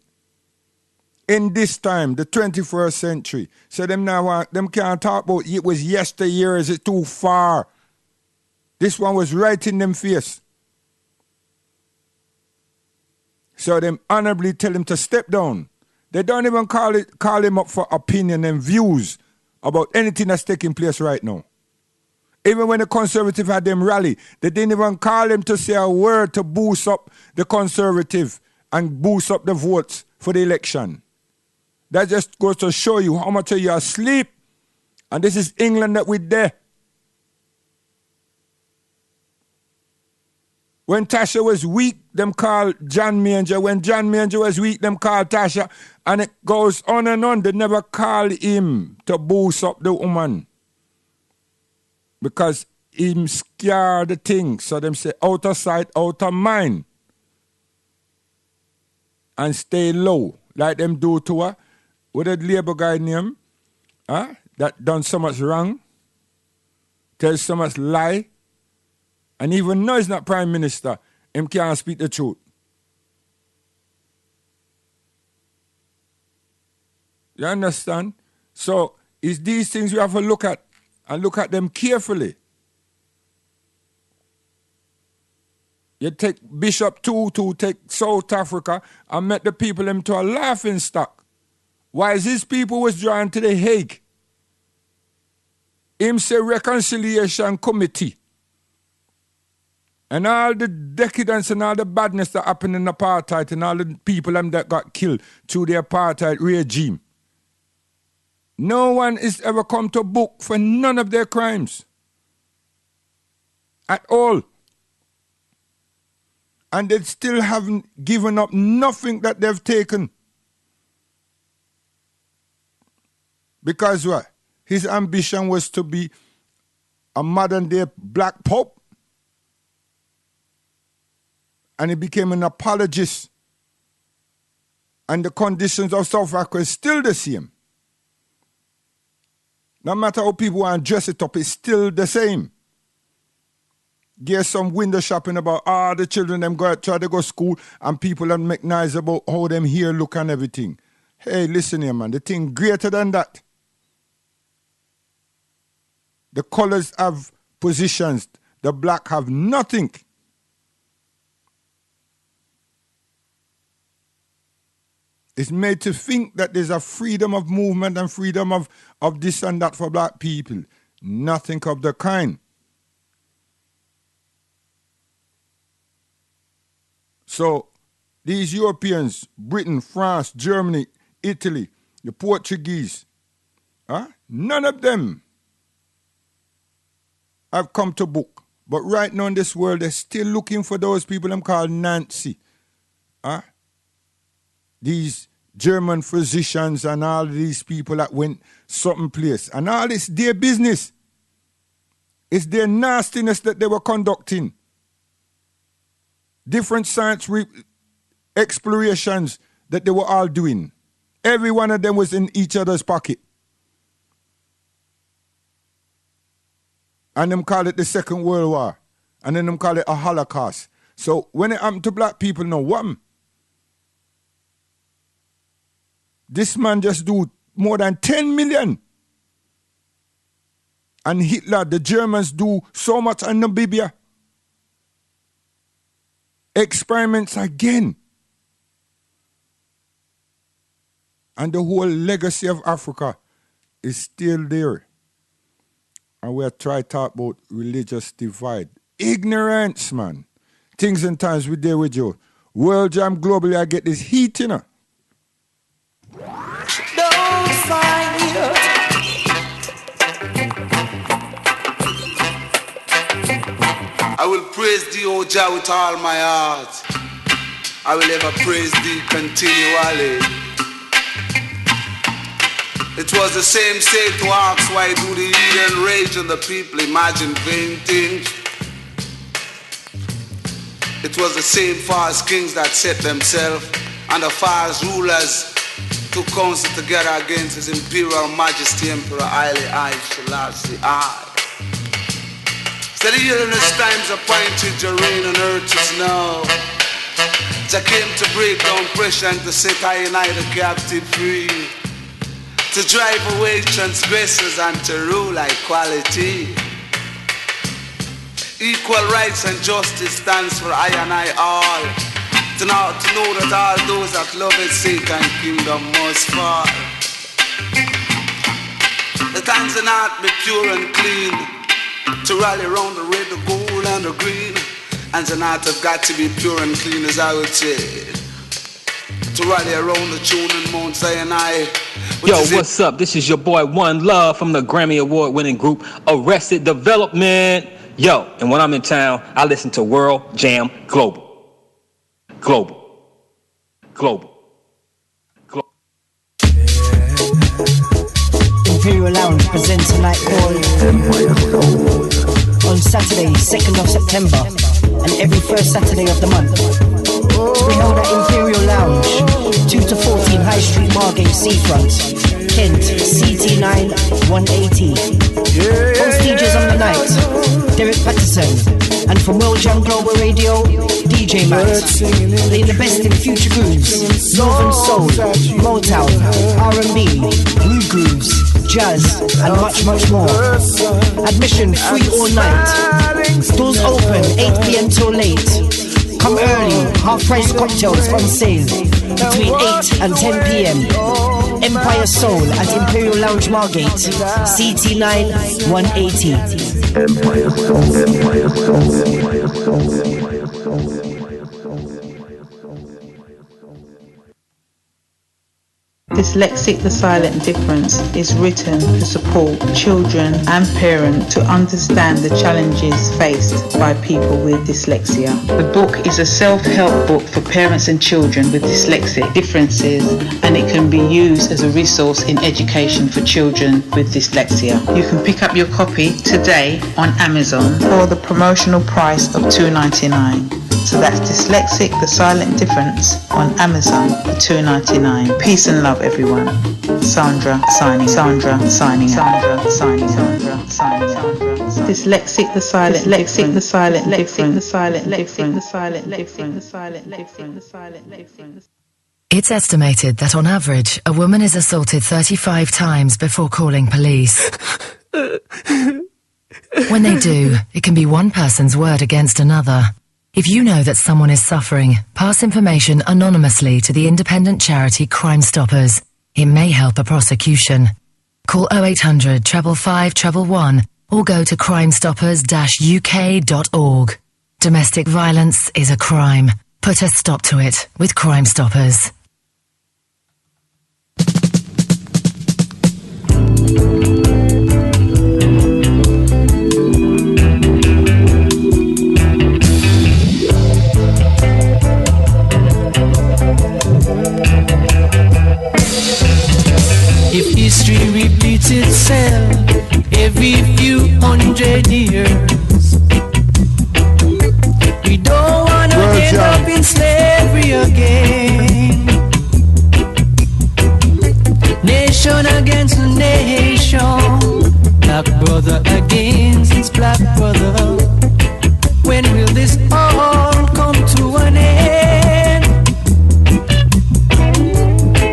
in this time, the 21st century. So them can't talk about it was yesteryear, is it too far? This one was right in them face. So them honorably tell him to step down. They don't even call him up for opinion and views about anything that's taking place right now. Even when the Conservative had them rally, they didn't even call him to say a word to boost up the Conservative and boost up the votes for the election. That just goes to show you how much of you are asleep. And this is England that we're there. When Tasha was weak, them called John Major. When John Major was weak, them called Tasha. And it goes on and on. They never called him to boost up the woman. Because him scare the thing. So them say, out of sight, out of mind. And stay low. Like them do to her. What that Labour guy name? That done so much wrong. Tell so much lie. And even though he's not Prime Minister, him can't speak the truth. You understand? So, it's these things we have to look at, and look at them carefully. You take Bishop Tutu, take South Africa, and make the people them to a laughing stock. Why is these people withdrawing to the Hague? Him say reconciliation committee. And all the decadence and all the badness that happened in apartheid and all the people that got killed through the apartheid regime. No one is ever come to book for none of their crimes. At all. And they still haven't given up nothing that they've taken. Because what? His ambition was to be a modern day black pope. And he became an apologist. And the conditions of South Africa is still the same. No matter how people want to dress it up, it's still the same. There's some window shopping about the children them try to go to school and people that make noise about how them hair look and everything. Hey, listen here, man. The thing greater than that. The colors have positions. The black have nothing. It's made to think that there's a freedom of movement and freedom of this and that for black people. Nothing of the kind. So, these Europeans, Britain, France, Germany, Italy, the Portuguese, none of them have come to book. But right now in this world, they're still looking for those people them called Nancy. These German physicians and all these people that went certain place. And all this, their business. It's their nastiness that they were conducting. Different science explorations that they were all doing. Every one of them was in each other's pocket. And them call it the Second World War. And then them call it a Holocaust. So when it happened to black people, no, what? This man just do more than 10 million. And Hitler, the Germans do so much in Namibia. Experiments again. And the whole legacy of Africa is still there. And we are trying to talk about religious divide. Ignorance, man. Things and times we deal with you. World Jam globally, I get this heat, you know. I will praise thee, O Jah, with all my heart. I will ever praise thee continually. It was the same say to ask why do the heathen rage and the people imagine vain things. It was the same false kings that set themselves and the false rulers to counsel together against His Imperial Majesty Emperor Haile Selassie I. Said he in his times appointed your reign on earth is now. Jah came to break down pressure and to set I and I the captive free. To drive away transgressors and to rule equality. Equal rights and justice stands for I and I all. To know that all those that love His Satan kingdom must fall. The times are not be pure and clean. To rally around the red, the gold and the green. And the night have got to be pure and clean as I would say. To rally around the tune and Mount Sinai. Yo, what's up? This is your boy One Love from the Grammy Award winning group Arrested Development. Yo, and when I'm in town, I listen to World Jam Global. Global. Imperial Lounge presents a night called on Saturday, 2nd of September, and every first Saturday of the month. To be held at Imperial Lounge, 2 to 14 High Street, Margate, Seafront, Kent, CT9 180. Host DJs on the night, Derek Patterson, and from World Jam Global Radio, DJ Matt, playing the best in future grooves, Northern Soul, Motown, R&B, new grooves, jazz, and much, much more. Admission free all night. Doors open 8 p.m. till late. Come early, half-price cocktails on sale between 8 and 10 p.m. Empire Soul at Imperial Lounge Margate, CT9 180. Empire Soul, Empire Soul, Empire Soul, Empire Soul. Dyslexic the Silent Difference is written to support children and parents to understand the challenges faced by people with dyslexia. The book is a self-help book for parents and children with dyslexic differences, and it can be used as a resource in education for children with dyslexia. You can pick up your copy today on Amazon for the promotional price of $2.99. So that's Dyslexic the Silent Difference on Amazon for $2.99. Peace and love, everyone. Sandra signing. Sandra signing. Sandra signing. Sandra signing. Dyslexic the Silent. Dyslexic the Silent. Difference. The Silent. Difference. The Silent. Difference. The Silent. Difference. The Silent. Difference. It's estimated that on average, a woman is assaulted 35 times before calling police. When they do, it can be one person's word against another. If you know that someone is suffering, pass information anonymously to the independent charity Crime Stoppers. It may help a prosecution. Call 0800 555 111 or go to crimestoppers-uk.org. Domestic violence is a crime. Put a stop to it with Crime Stoppers. If history repeats itself every few hundred years, we don't want to end up in slavery again. Nation against nation, black brother against black brother. When will this all come to an end?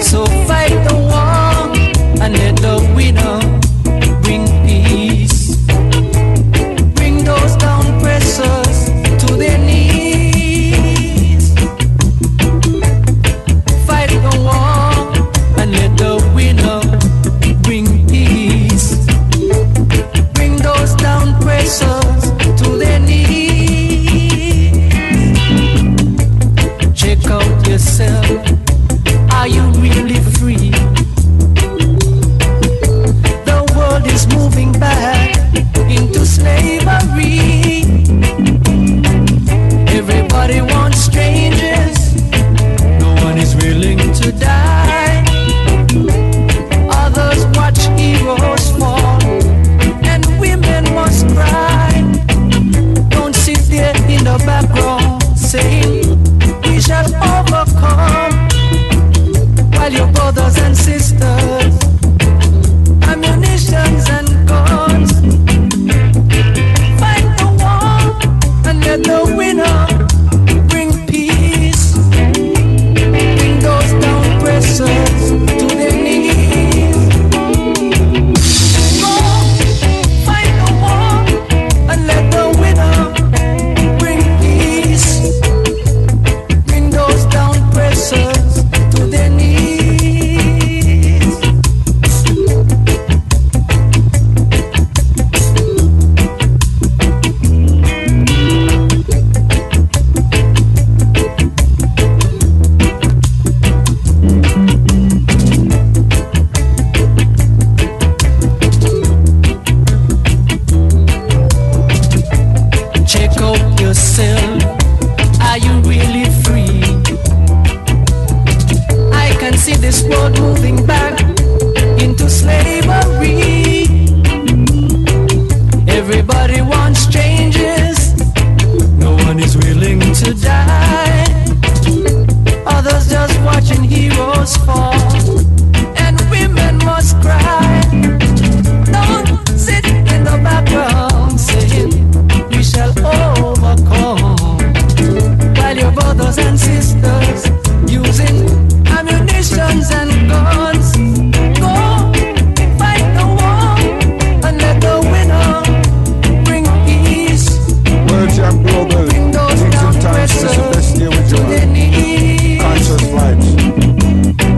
So fight the war and let the winner bring peace. Bring those down pressers to their knees. Fight the war and let the winner bring peace. Bring those down pressers to their knees. Check out yourself. Are you really free? The world is moving back into slavery. Everybody wants strangers. No one is willing to die. Others watch heroes fall, and women must cry. Don't sit there in the background saying we shall overcome, while your brothers and sisters, ammunitions and guns, fight the war and let the winner bring peace. Bring those down pressers to their knees. Go fight the war and let the winner bring peace. Bring those down pressers to their knees. this world moving back into slavery. Everybody wants changes, no one is willing to die. Others just watching heroes fall, and women must cry. Don't sit in the background saying we shall overcome, while your brothers and sisters using ammunitions and guns. Go fight the war and let the winner bring peace. World Jam Global, bring those down pressers to their knees. Conscious vibes.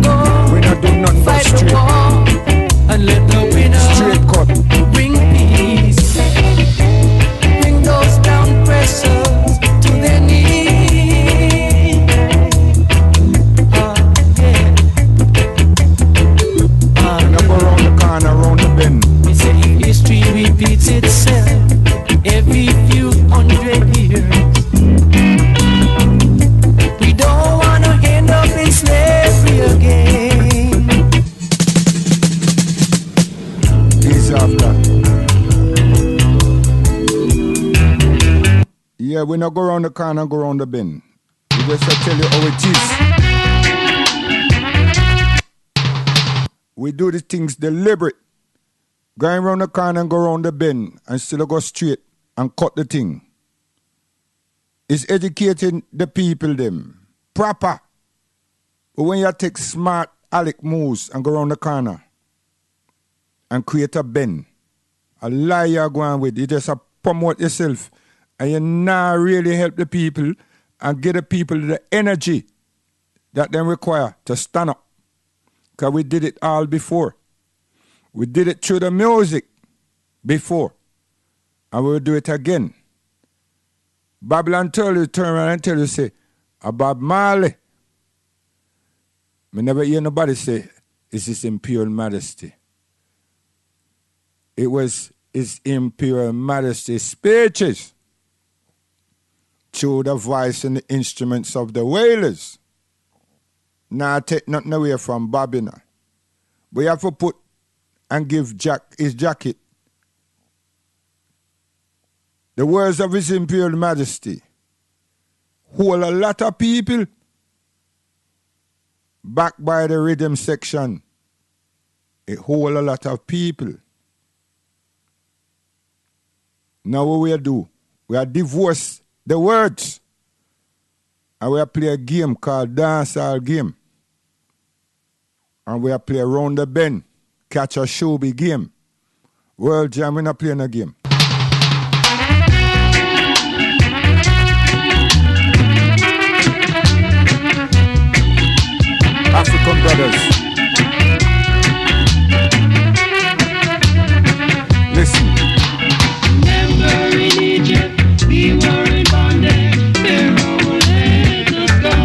Go we not do nothing but fight straight. the war and let the winner Straight cut. bring peace. Bring those down pressers to their knees. Now go round the corner, round the bend. We say history repeats itself every few hundred years. We don't want to end up in slavery again. Easy after. Yeah, we not go round the corner, go round the bend. We just tell you how it is. We do the things deliberate. Going round the corner and go round the bend and still go straight and cut the thing. It's educating the people them. Proper. But when you take smart Alec moves and go round the corner and create a bend, a lie you're going with, you just promote yourself and you not really help the people and get the people the energy that they require to stand up. Because we did it all before. We did it through the music before. And we will do it again. Babylon turn around and tell you, say, Bob Marley. I never hear nobody say, it's His Imperial Majesty. It was His Imperial Majesty's speeches through the voice and the instruments of the Wailers. Now take nothing away from Babylon. But you have to put and give Jack his jacket the words of His Imperial Majesty. Hold a lot of people back by the rhythm section. It hold a lot of people. Now what we do? We are divorce the words. And we play a game called dancehall game. And we play around the bend, catch a showby game. World Jam, we're not playing a game. African brothers, listen. Remember in Egypt, we were in bondage. Pharaoh let us go.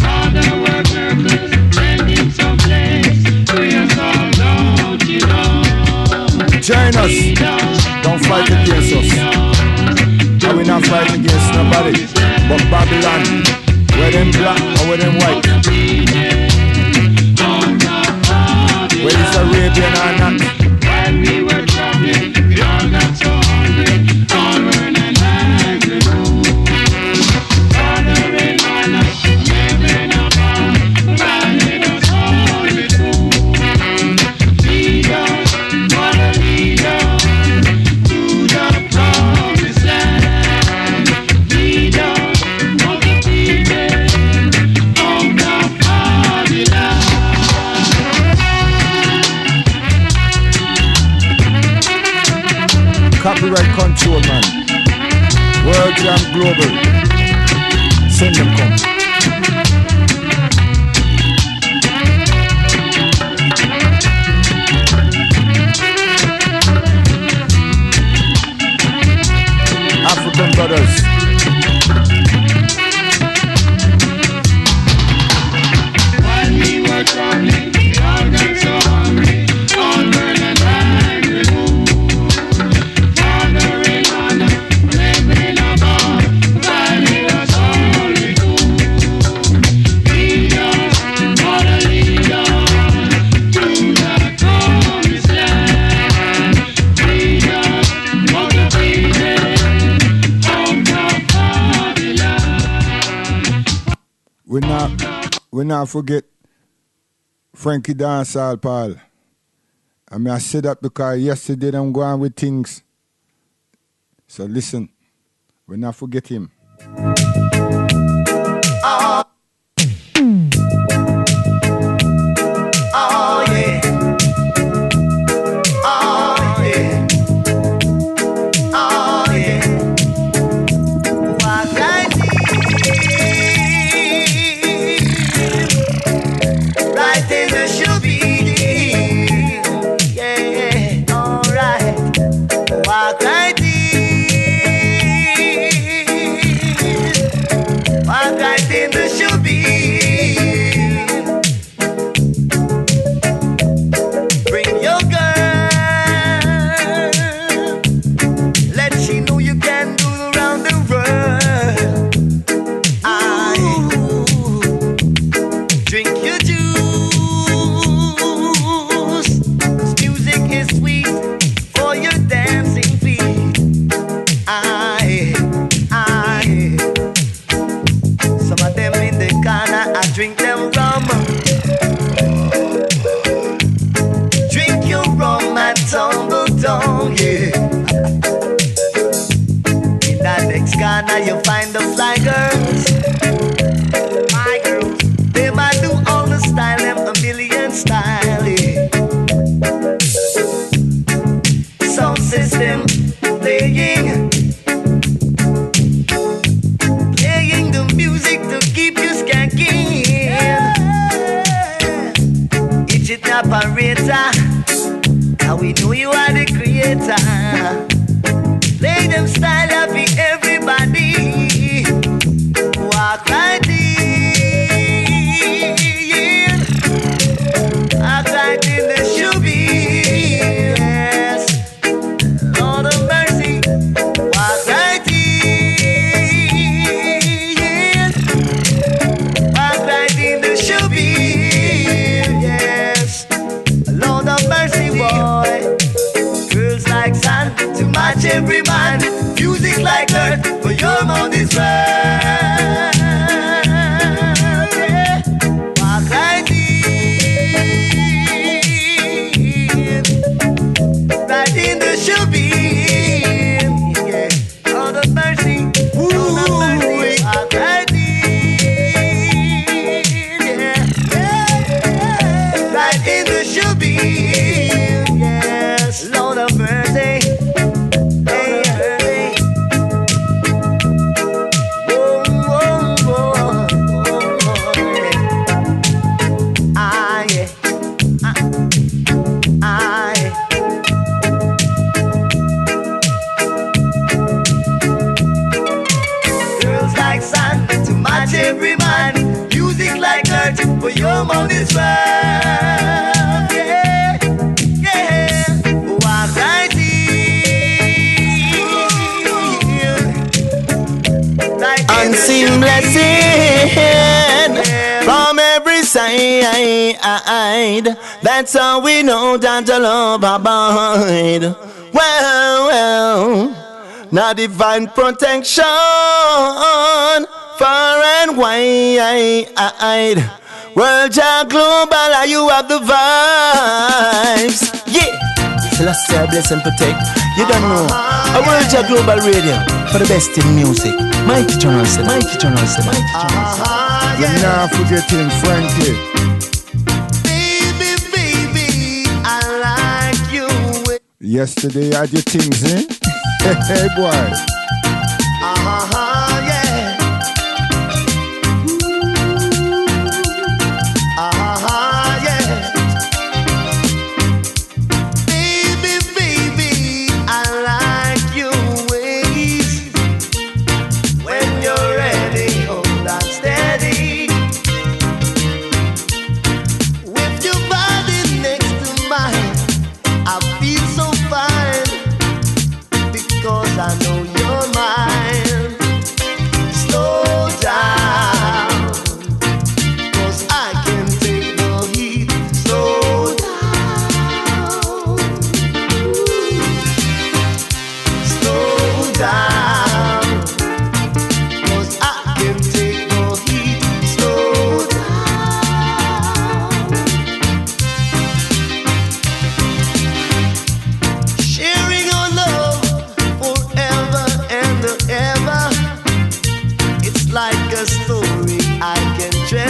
Father were workers, sending some place. Free us all, don't you know? Join us. Don't fight against us. And we not fight against nobody but Babylon. Where them black or where them white. Where it's Arabian or not. While we were traveling, we all got so hungry, all were not angry. Father in my life, living above, guiding us all with food. Lead us, wanna lead us to the promised land. Lead us, all the people of the Babylon. Copyright control, man. World Jam Global. Send them come. African brothers. While we were traveling, we all got so hungry, all burning angry. Father in honor, living above, we not forget Frankie Dancehall, Paul. I mean, I said that because yesterday I'm going with things. So listen, we not forget him. Oh. Oh, yeah. Oh, yeah. Oh, yeah. What I need, right in the should be. Yeah, all right. What I need, what I think the should be. Bring your girl, let she know you can do around the world. Drink your juice. This music is sweet for your dancing feet. Some of them in the corner, I drink them rum. Drink your rum and tumble down, yeah. In that next corner, you find the fly girls. My girls, they might do all the style, them a million style, yeah. Sound system playing. Playing the music to keep you skanking. It's it operator. Now we know you are the creator. Play them style up for everybody. Walk right in. Walk right in the shoe be. Yes. Lord of mercy. Walk right in. Walk right in the shoe be. Yes. Lord of mercy, boy. Girls like sun to match every man. Music like earth for your mouth is right. Yeah. Walk right in. Right in the shoe be. Yeah. Lord of mercy. Lord of mercy. Walk right in. Yeah. Right in the shoe be. Yes. Lord of mercy. Hey, hey. Whoa, whoa, whoa, whoa, yeah. Ah, yeah. Ah, yeah. Girls like sun to match every man. Music like earth for your mouth is right. Yeah, yeah. Walk right in. Right in Unseen blessing from every side. That's how we know that the love abide. Well, now divine protection far and wide. World Jah Global, you have the vibes. Yeah. Celestial bless and protect. You don't know. A World Jah Global Radio for the best in music. Mikey Journal say, Mikey Journal say, Mikey Journal say. You're not forgetting Frankie. Baby, I like you. Yesterday you had your things, eh? Hey, boy. Yeah. Yeah. Baby, I like your ways. When you're ready, hold on steady. With your body next to mine, I feel so fine. Because I know you're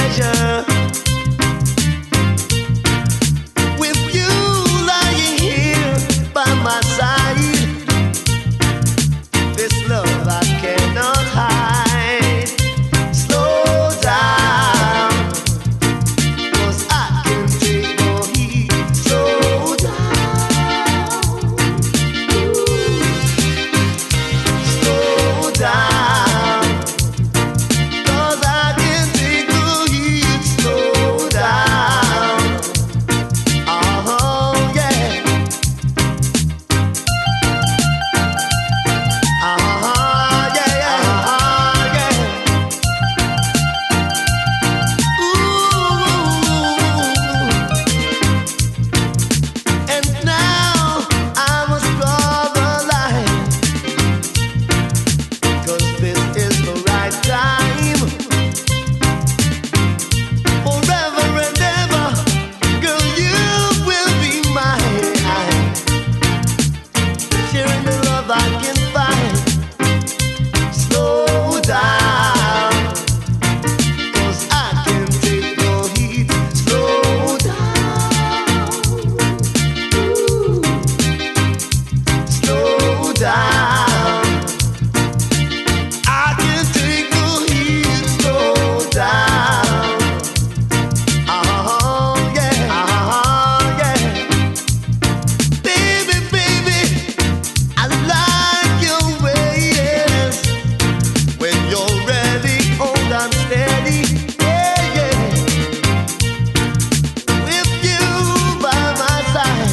pleasure. With you lying here by my side, this love I cannot hide. Slow down, 'cause I can take no heat. Slow down, slow down, 'cause I can take no heat. Slow down, oh yeah, yeah, yeah, yeah. And now I must draw the line, 'cause this is the right time. Forever and ever, girl, you will be mine. Sharing the love I can find. Slow down, 'cause I can take no heat. Slow down, slow down, I can take no heat. Slow down, oh yeah, yeah. Baby, baby, I like your ways. When you're ready, hold on steady, yeah, yeah. With you by my side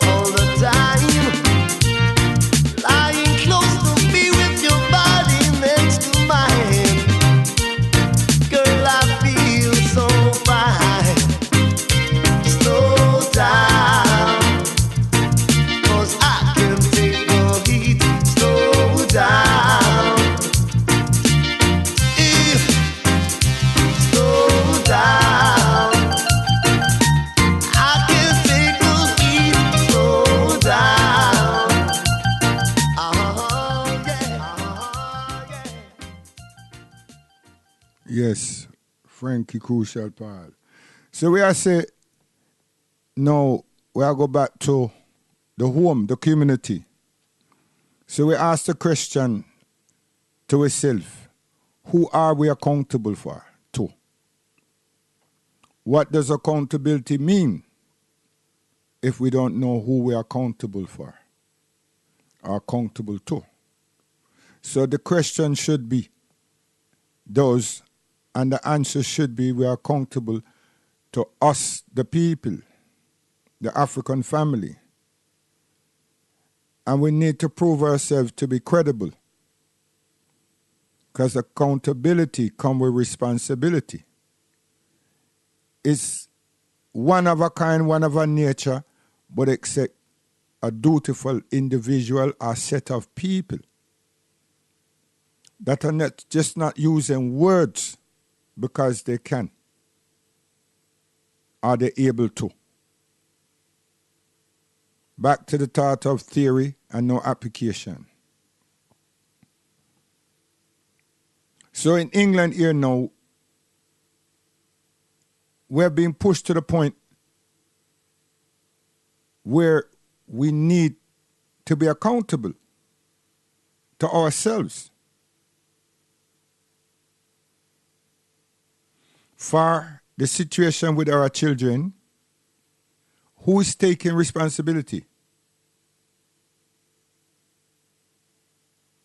all the time, lying close to me with your body next to mine. Girl, I feel so fine. Slow down, 'cause I can take no heat. Slow down, slow down, I can take no heat. Slow down, oh yeah. Yes, Frankie Crucial Paul. So we are say, now we are go back to the home, the community. So we ask the question to ourselves, who are we accountable for? To? What does accountability mean if we don't know who we are accountable for or accountable to? So the question should be those, and the answer should be we are accountable to us, the people, the African family. And we need to prove ourselves to be credible, because accountability comes with responsibility. It's one of a kind, one of a nature, but except a dutiful individual or set of people that are not just not using words because they can. Are they able to? Back to the thought of theory and no application. So in England here now, we're being pushed to the point where we need to be accountable to ourselves for the situation with our children. Who is taking responsibility?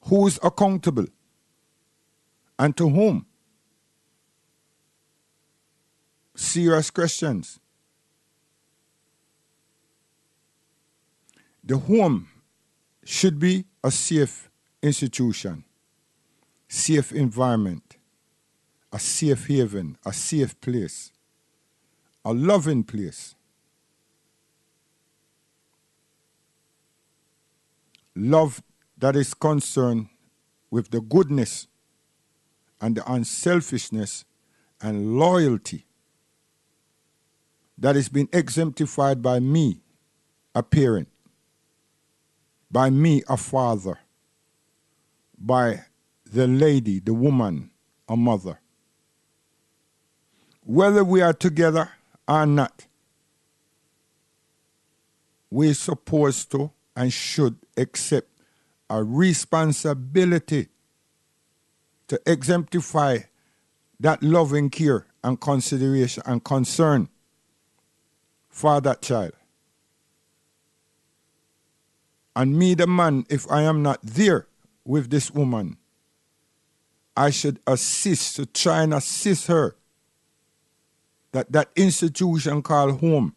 Who is accountable? And to whom? Serious questions. The home should be a safe institution, safe environment, a safe haven, a safe place, a loving place. Love that is concerned with the goodness and the unselfishness and loyalty that has been exemplified by me, a parent, by me, a father, by the lady, the woman, a mother. whether we are together or not, we're supposed to and should accept a responsibility to exemplify that loving care and consideration and concern for that child. And me, the man, if I am not there with this woman, I should assist, to try and assist her, that institution called home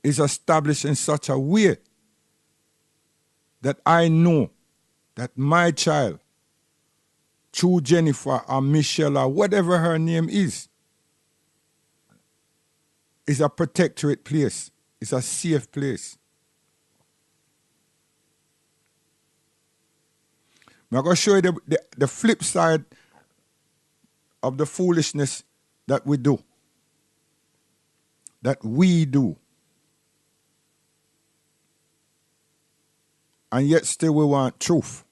is established in such a way that I know that my child, through Jennifer or Michelle or whatever her name is a protectorate place, is a safe place. I'm going to show you the flip side of the foolishness that we do. That we do. And yet still we want truth.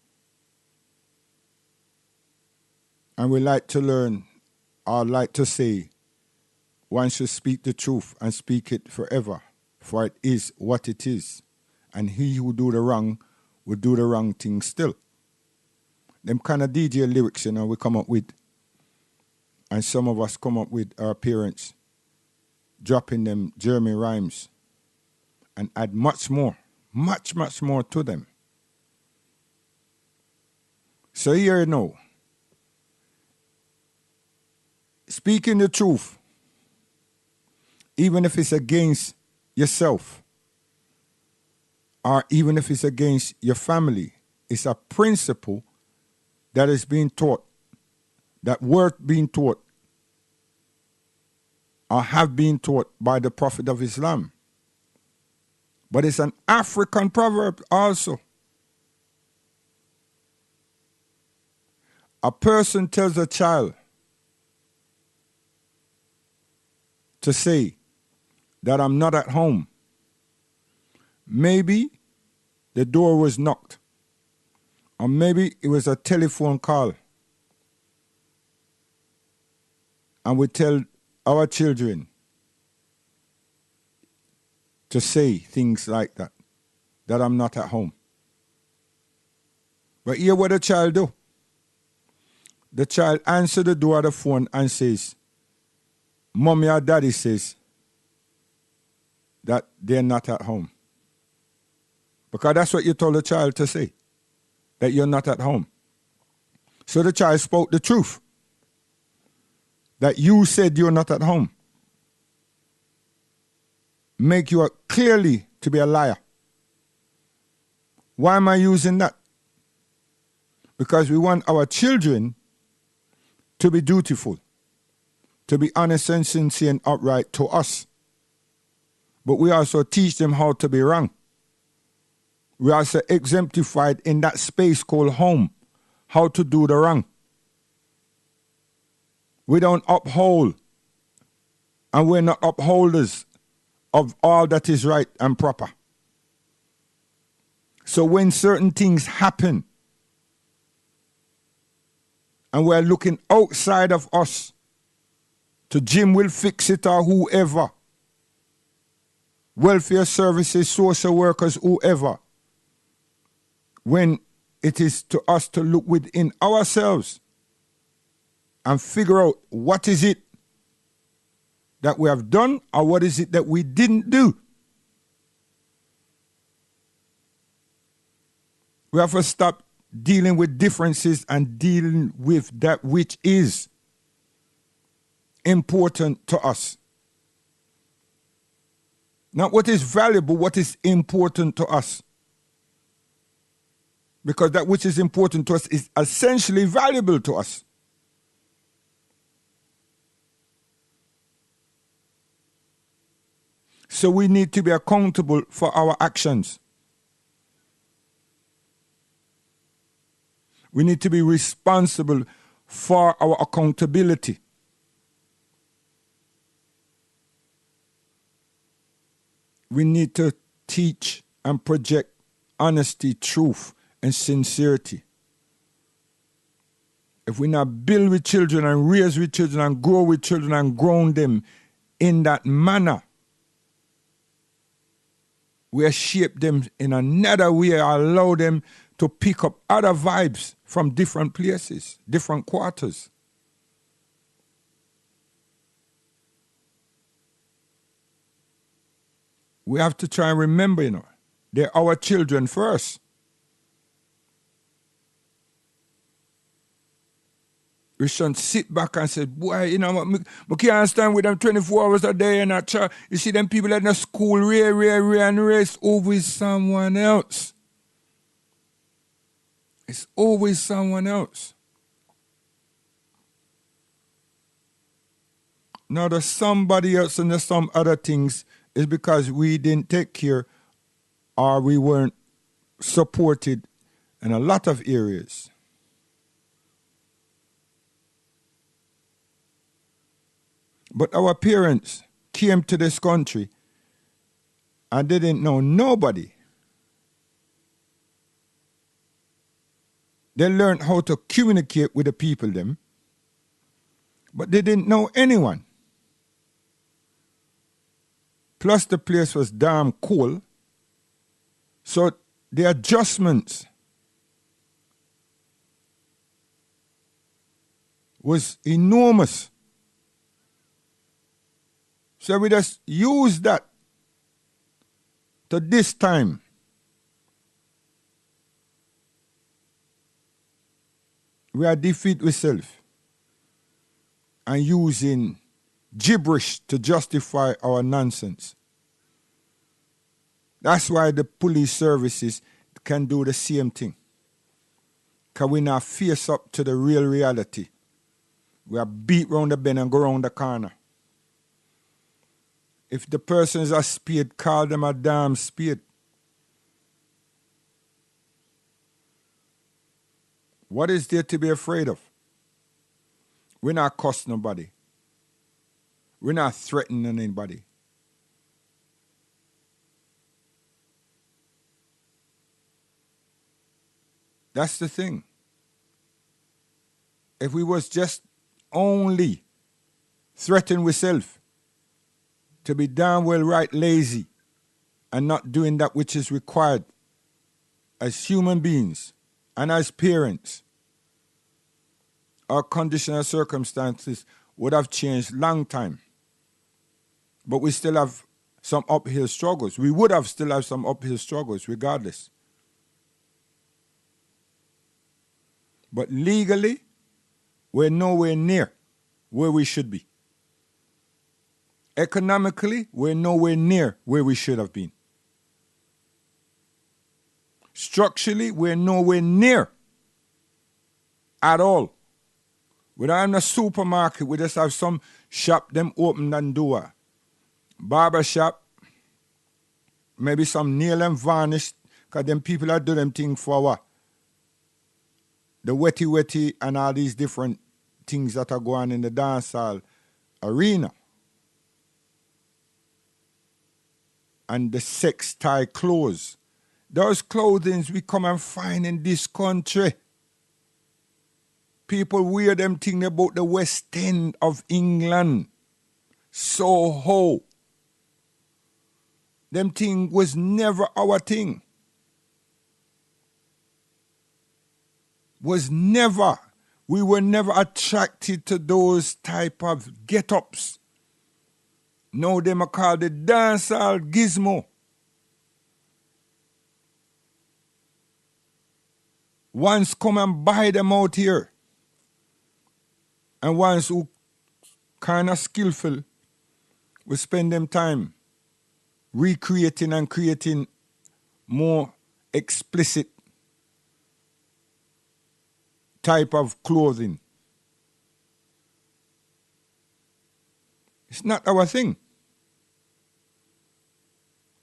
And we like to learn, or like to say, one should speak the truth and speak it forever, for it is what it is. And he who do the wrong will do the wrong thing still. Them kind of DJ lyrics, we come up with, and some of us come up with our parents, dropping them Jeremy rhymes, and add much more to them. So here you know, speaking the truth, even if it's against yourself, or even if it's against your family, it's a principle that is being taught, that worth being taught, or have been taught by the Prophet of Islam. But it's an African proverb also. A person tells a child to say that I'm not at home. Maybe the door was knocked, or maybe it was a telephone call. And we tell our children to say things like that I'm not at home. But hear what the child do. The child answers the door of the phone and says, Mommy or Daddy says that they're not at home. Because that's what you told the child to say, that you're not at home. So the child spoke the truth, that you said you're not at home. Make you clearly to be a liar. Why am I using that? Because we want our children to be dutiful, to be honest and sincere and upright to us. But we also teach them how to be wrong. We also exemplified in that space called home how to do the wrong. We don't uphold, and we're not upholders of all that is right and proper. So when certain things happen, and we're looking outside of us to Jim will fix it or whoever, welfare services, social workers, whoever, when it is to us to look within ourselves and figure out what is it that we have done or what is it that we didn't do. We have to stop dealing with differences and dealing with that which is important to us. Not what is valuable, what is important to us. Because that which is important to us is essentially valuable to us. So we need to be accountable for our actions. We need to be responsible for our accountability. We need to teach and project honesty, truth, and sincerity. if we not build with children and raise with children and grow with children and ground them in that manner, we shape them in another way, allow them to pick up other vibes from different places, different quarters. We have to try and remember, they're our children first. We shouldn't sit back and say, boy, we can't stand with them 24 hours a day and you see them people in the school and race always someone else. It's always someone else. Now there's somebody else and there's some other things is because we didn't take care or we weren't supported in a lot of areas. But our parents came to this country and they didn't know nobody. They learned how to communicate with the people them, but they didn't know anyone. Plus the place was damn cool, so the adjustments was enormous. So we just use that to this time. We are defeat ourselves and using gibberish to justify our nonsense. That's why the police services can do the same thing. Because we not face up to the real reality. We are beat round the bend and go round the corner. If the person is a spade, call them a damn spade. What is there to be afraid of? We're not cussing nobody. We're not threatening anybody. That's the thing. If we was just only threatening ourselves to be damn well right lazy and not doing that which is required as human beings and as parents, our conditional circumstances would have changed long time. But we still have some uphill struggles. We would have still have some uphill struggles regardless. But legally, we're nowhere near where we should be. Economically, we're nowhere near where we should have been. Structurally, we're nowhere near at all. We don't have a supermarket. We just have some shop, them open and do a barber shop, maybe some nail and varnish, because them people are doing them thing for what? The wetty and all these different things that are going on in the dancehall arena. And the sex tie clothes. Those clothings we come and find in this country. People wear them thing about the West End of England. Soho. Them thing was never our thing. Was never. We were never attracted to those type of get-ups. Now them are called the dancehall gizmo. Once come and buy them out here. And ones who kind of skillful will spend them time recreating and creating more explicit type of clothing. It's not our thing.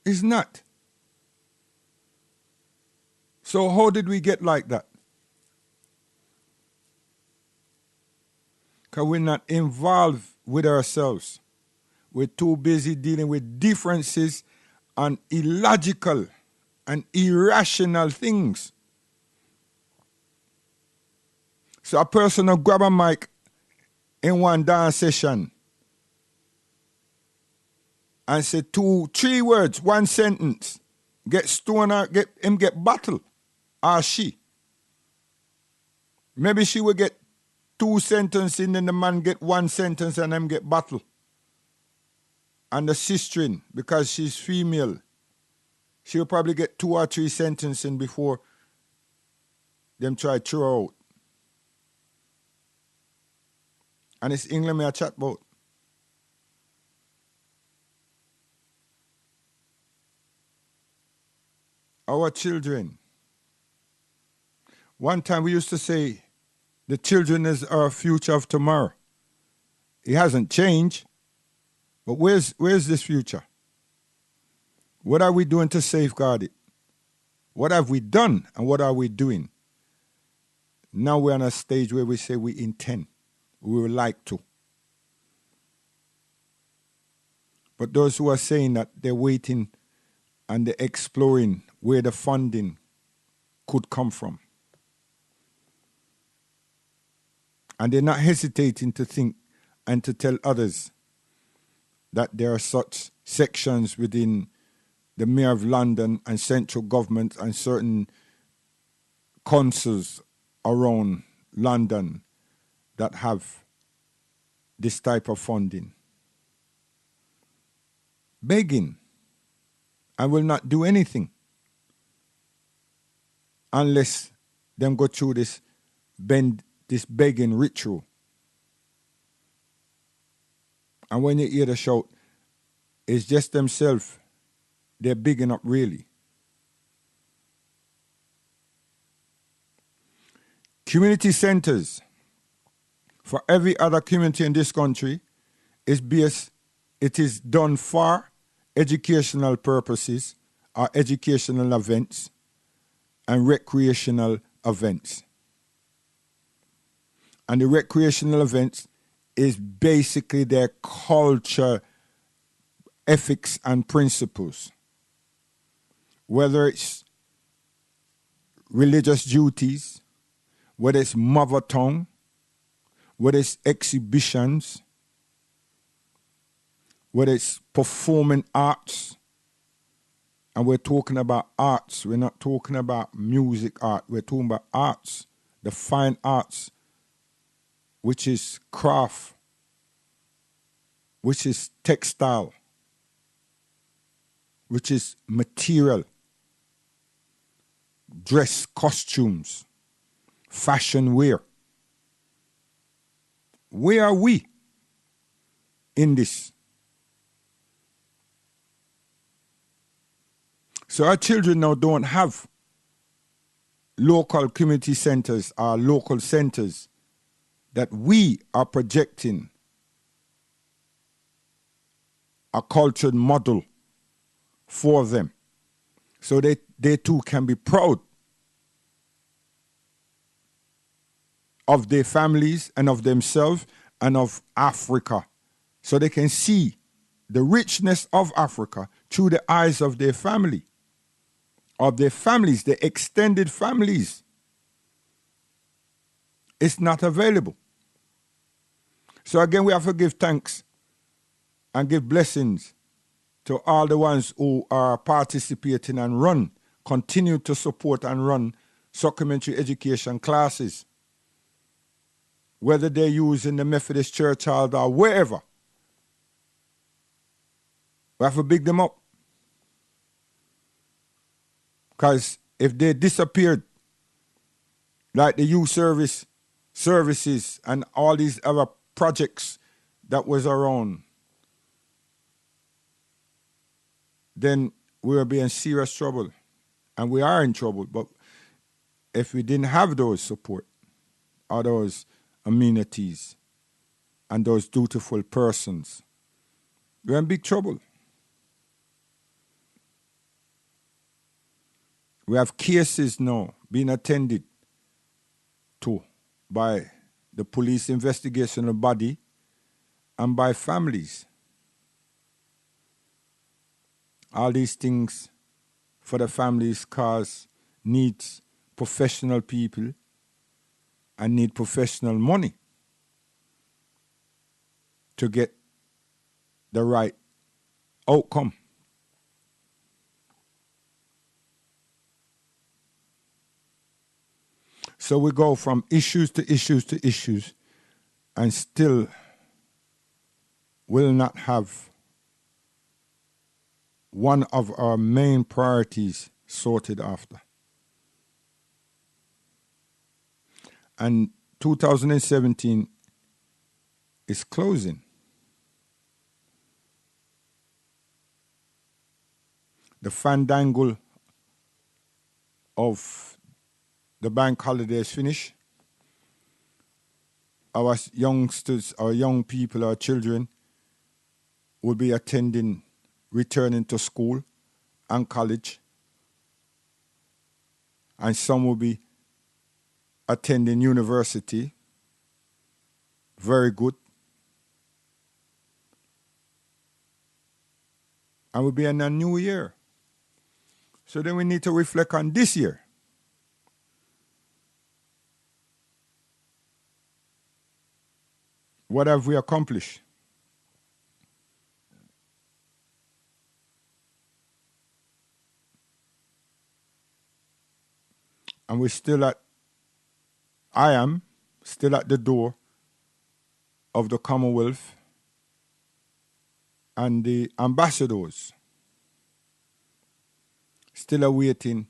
It's not. So how did we get like that? Because we're not involved with ourselves. We're too busy dealing with differences and illogical and irrational things. So a person will grab a mic in one dance session and say 2, 3 words, 1 sentence, get stoned or get battle, or she. Maybe she will get 2 sentences and then the man get 1 sentence and them get battle. And the sistering, because she's female, she'll probably get 2 or 3 sentences in before them try to throw out. And it's England me a chat about. Our children. One time we used to say, the children is our future of tomorrow. It hasn't changed, but where's this future? What are we doing to safeguard it? What have we done and what are we doing? Now we're on a stage where we say we intend, we would like to. But those who are saying that they're waiting and they're exploring where the funding could come from. And they're not hesitating to think and to tell others that there are such sections within the Mayor of London and central government and certain councils around London that have this type of funding. Begging and will not do anything unless them go through this begging ritual. And when you hear the shout, it's just themselves, they're bigging up really. Community centers for every other community in this country is based, it is done for educational purposes or educational events and recreational events. And the recreational events is basically their culture, ethics, and principles. Whether it's religious duties, whether it's mother tongue, whether it's exhibitions, whether it's performing arts. And we're talking about arts. We're not talking about music art. We're talking about arts, the fine arts, which is craft, which is textile, which is material, dress costumes, fashion wear. Where are we in this? So our children now don't have local community centers or local centers that we are projecting a cultured model for them. So they too can be proud of their families and of themselves and of Africa. So they can see the richness of Africa through the eyes of their family, of their families, their extended families. It's not available. So again, we have to give thanks and give blessings to all the ones who are participating and continue to support and run supplementary education classes, whether they're using the Methodist Church Hall or wherever. We have to big them up. Because if they disappeared, like the youth services and all these other projects that was around, then we will be in serious trouble. And we are in trouble. But if we didn't have those support or those amenities and those dutiful persons, we're in big trouble. We have cases now being attended to by the police investigational body and by families. All these things for the families needs professional people and need professional money to get the right outcome. So we go from issues to issues to issues and still will not have one of our main priorities sorted after. And 2017 is closing. The fandangle of the bank holiday is finished. Our youngsters, our young people, our children will be returning to school and college. And some will be attending university. Very good. And we'll be in a new year. So then we need to reflect on this year. What have we accomplished? And I am still at the door of the Commonwealth and the ambassadors, still awaiting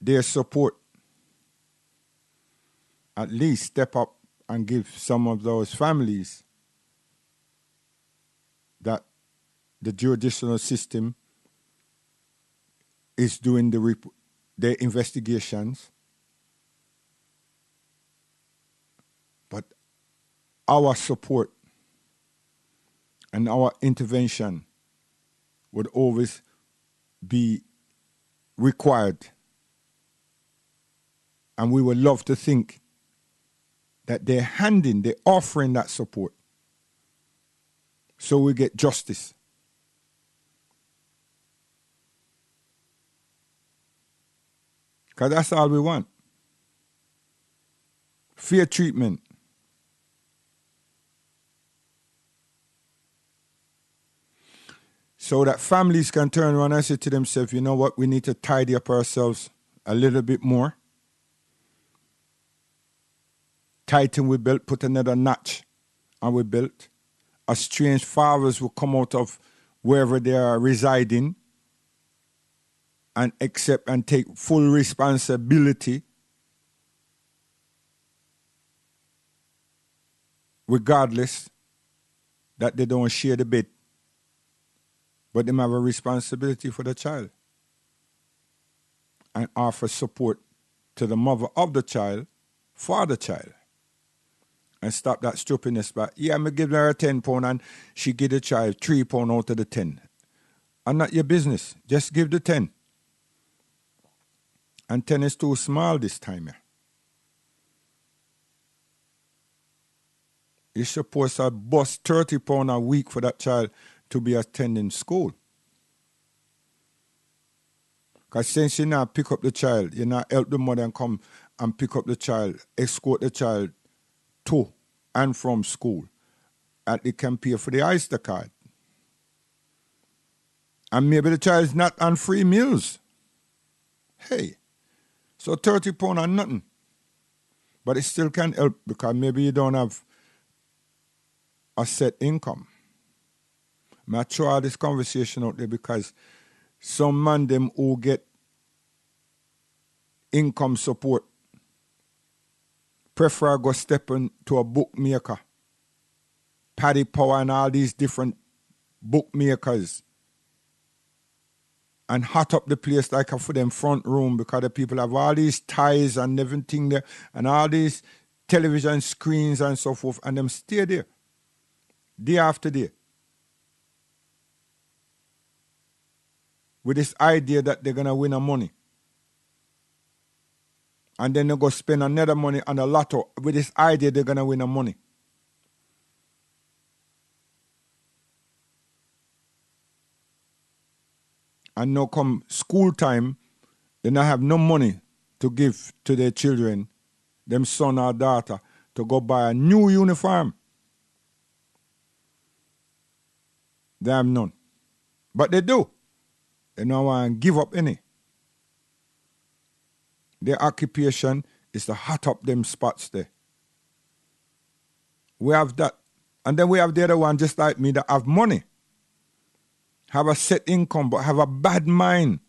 their support. At least step up and give some of those families that the judicial system is doing their investigations. But our support and our intervention would always be required. And we would love to think that they're offering that support so we get justice. Because that's all we want. Fair treatment. So that families can turn around and say to themselves, you know what, we need to tidy up ourselves a little bit more. Tighten we built, put another notch and we built. Estranged fathers will come out of wherever they are residing and accept and take full responsibility regardless that they don't share the bed. But they have a responsibility for the child and offer support to the mother of the child for the child. And stop that stupidness. But yeah, I'm going to give her £10 and she give the child £3 out of the 10. And not your business. Just give the 10. And 10 is too small this time. You're supposed to bust £30 a week for that child to be attending school. Because since you now pick up the child, you now help the mother and come and pick up the child, escort the child to and from school, and they can pay for the Oyster card. And maybe the child is not on free meals. Hey, so £30 on nothing. But it still can help because maybe you don't have a set income. I throw all this conversation out there because some man them who get income support prefer go step into a bookmaker, Paddy Power and all these different bookmakers and hot up the place like for them front room because the people have all these ties and everything there and all these television screens and so forth and them stay there day after day with this idea that they're going to win a money. And then they go spend another money on a lotto with this idea they're going to win a money. And now come school time, they now have no money to give to their children them son or daughter to go buy a new uniform. They have none. But they do. They don't want to give up any. Their occupation is to hot up them spots there. We have that. And then we have the other one, just like me, that have money. Have a set income, but have a bad mind.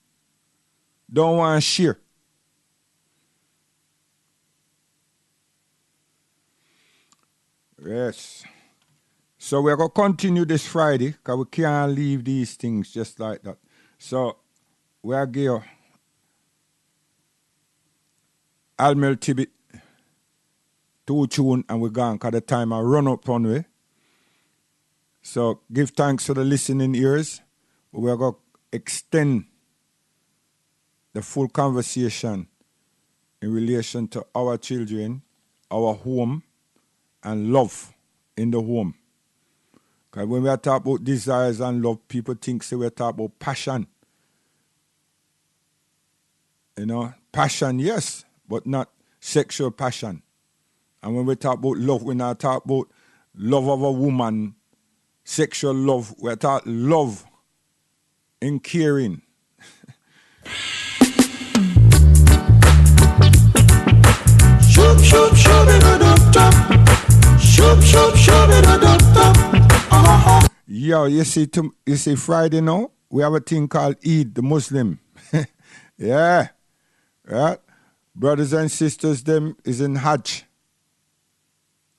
Don't want to share. Yes. So we're going to continue this Friday because we can't leave these things just like that. So we'll give Almel Tibet 2 tune and we're gone because the time I run up on way. So give thanks to the listening ears. We're going to extend the full conversation in relation to our children, our home, and love in the home. Because when we are talking about desires and love, people think we're talking about passion. You know, passion, yes, but not sexual passion. And when we talk about love, we're not talking about love of a woman, sexual love. We're talking love in caring. Shoop, shoop, shoop, it a dub dub. Shoop, shoop, shoop, it a dub dub. Yo, you see Friday now, we have a thing called Eid, the Muslim. Yeah. Right? Brothers and sisters, them is in Hajj.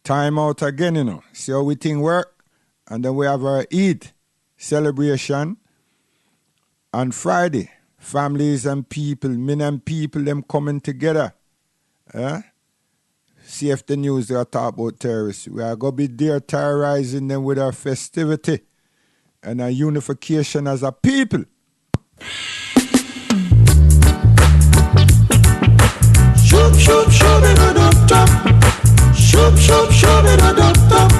Time out again, you know. See how we think work? And then we have our Eid celebration on Friday. Families and people, men and people, them coming together. See if the news they are talking about terrorists. We are going to be there terrorizing them with our festivity and our unification as a people. Shoop, shoop, shoop, it a dub dub. Shoop, shoop, shoop, it a dub dub.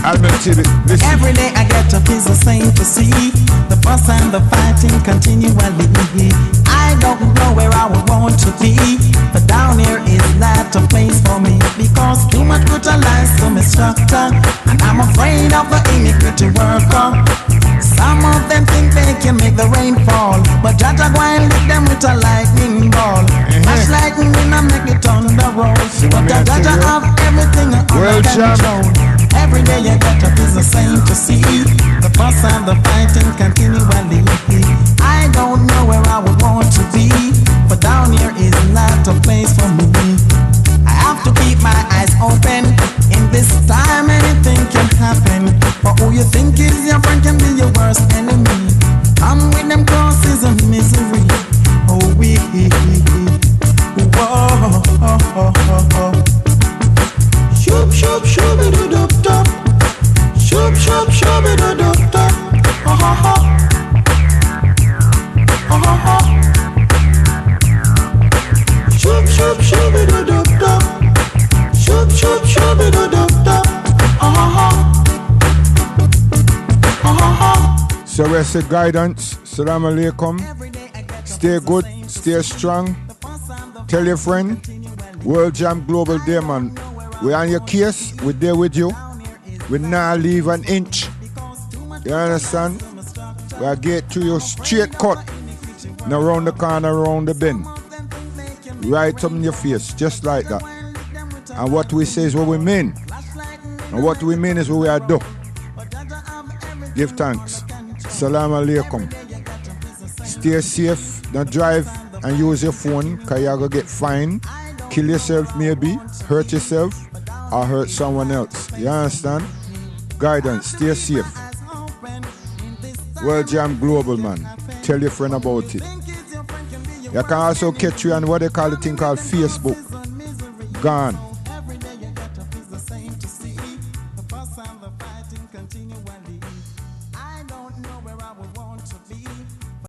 Every day I get up is the same to see the fuss and the fighting continually. I don't know where I would want to be, but down here is not a place for me, because too much brutalized to me structure, and I'm afraid of the iniquity worker. Some of them think they can make the rain fall, but Jaja go and lick them with a lightning ball. Much lightning when I make it on the road, but the Jaja have everything under control. Every day you get up is the same to see the fuss and the fighting continually. I don't know where I would want to be, but down here is not a place for me. I have to keep my eyes open. In this time anything can happen, but who you think is your friend can be your worst enemy. Come with them crosses of misery. Oh, we whoa, shoop, shoop, shoop, it a dub dub. Shoop, shoop, shoop, it a dub dub. Shoop, shoop, shoop, it a dub dub. Shoop, shoop, shoop, it a dub dub. So where's the guidance? Salam alaikum. Stay good, stay strong. Tell your friend. World Jam Global Day, man. We're on your case, we're there with you. We not leave an inch. You understand? We'll get to you straight cut. Now around the corner, around the bend. Right up in your face, just like that. And what we say is what we mean. And what we mean is what we are do. Give thanks. Salam alaikum. Stay safe. Don't drive and use your phone, because you're going to get fined. Kill yourself maybe, hurt yourself, or hurt someone else. You understand? Guidance, stay safe. World Jam Global, man. Tell your friend about it. You can also catch you on what they call the thing called Facebook. Gone.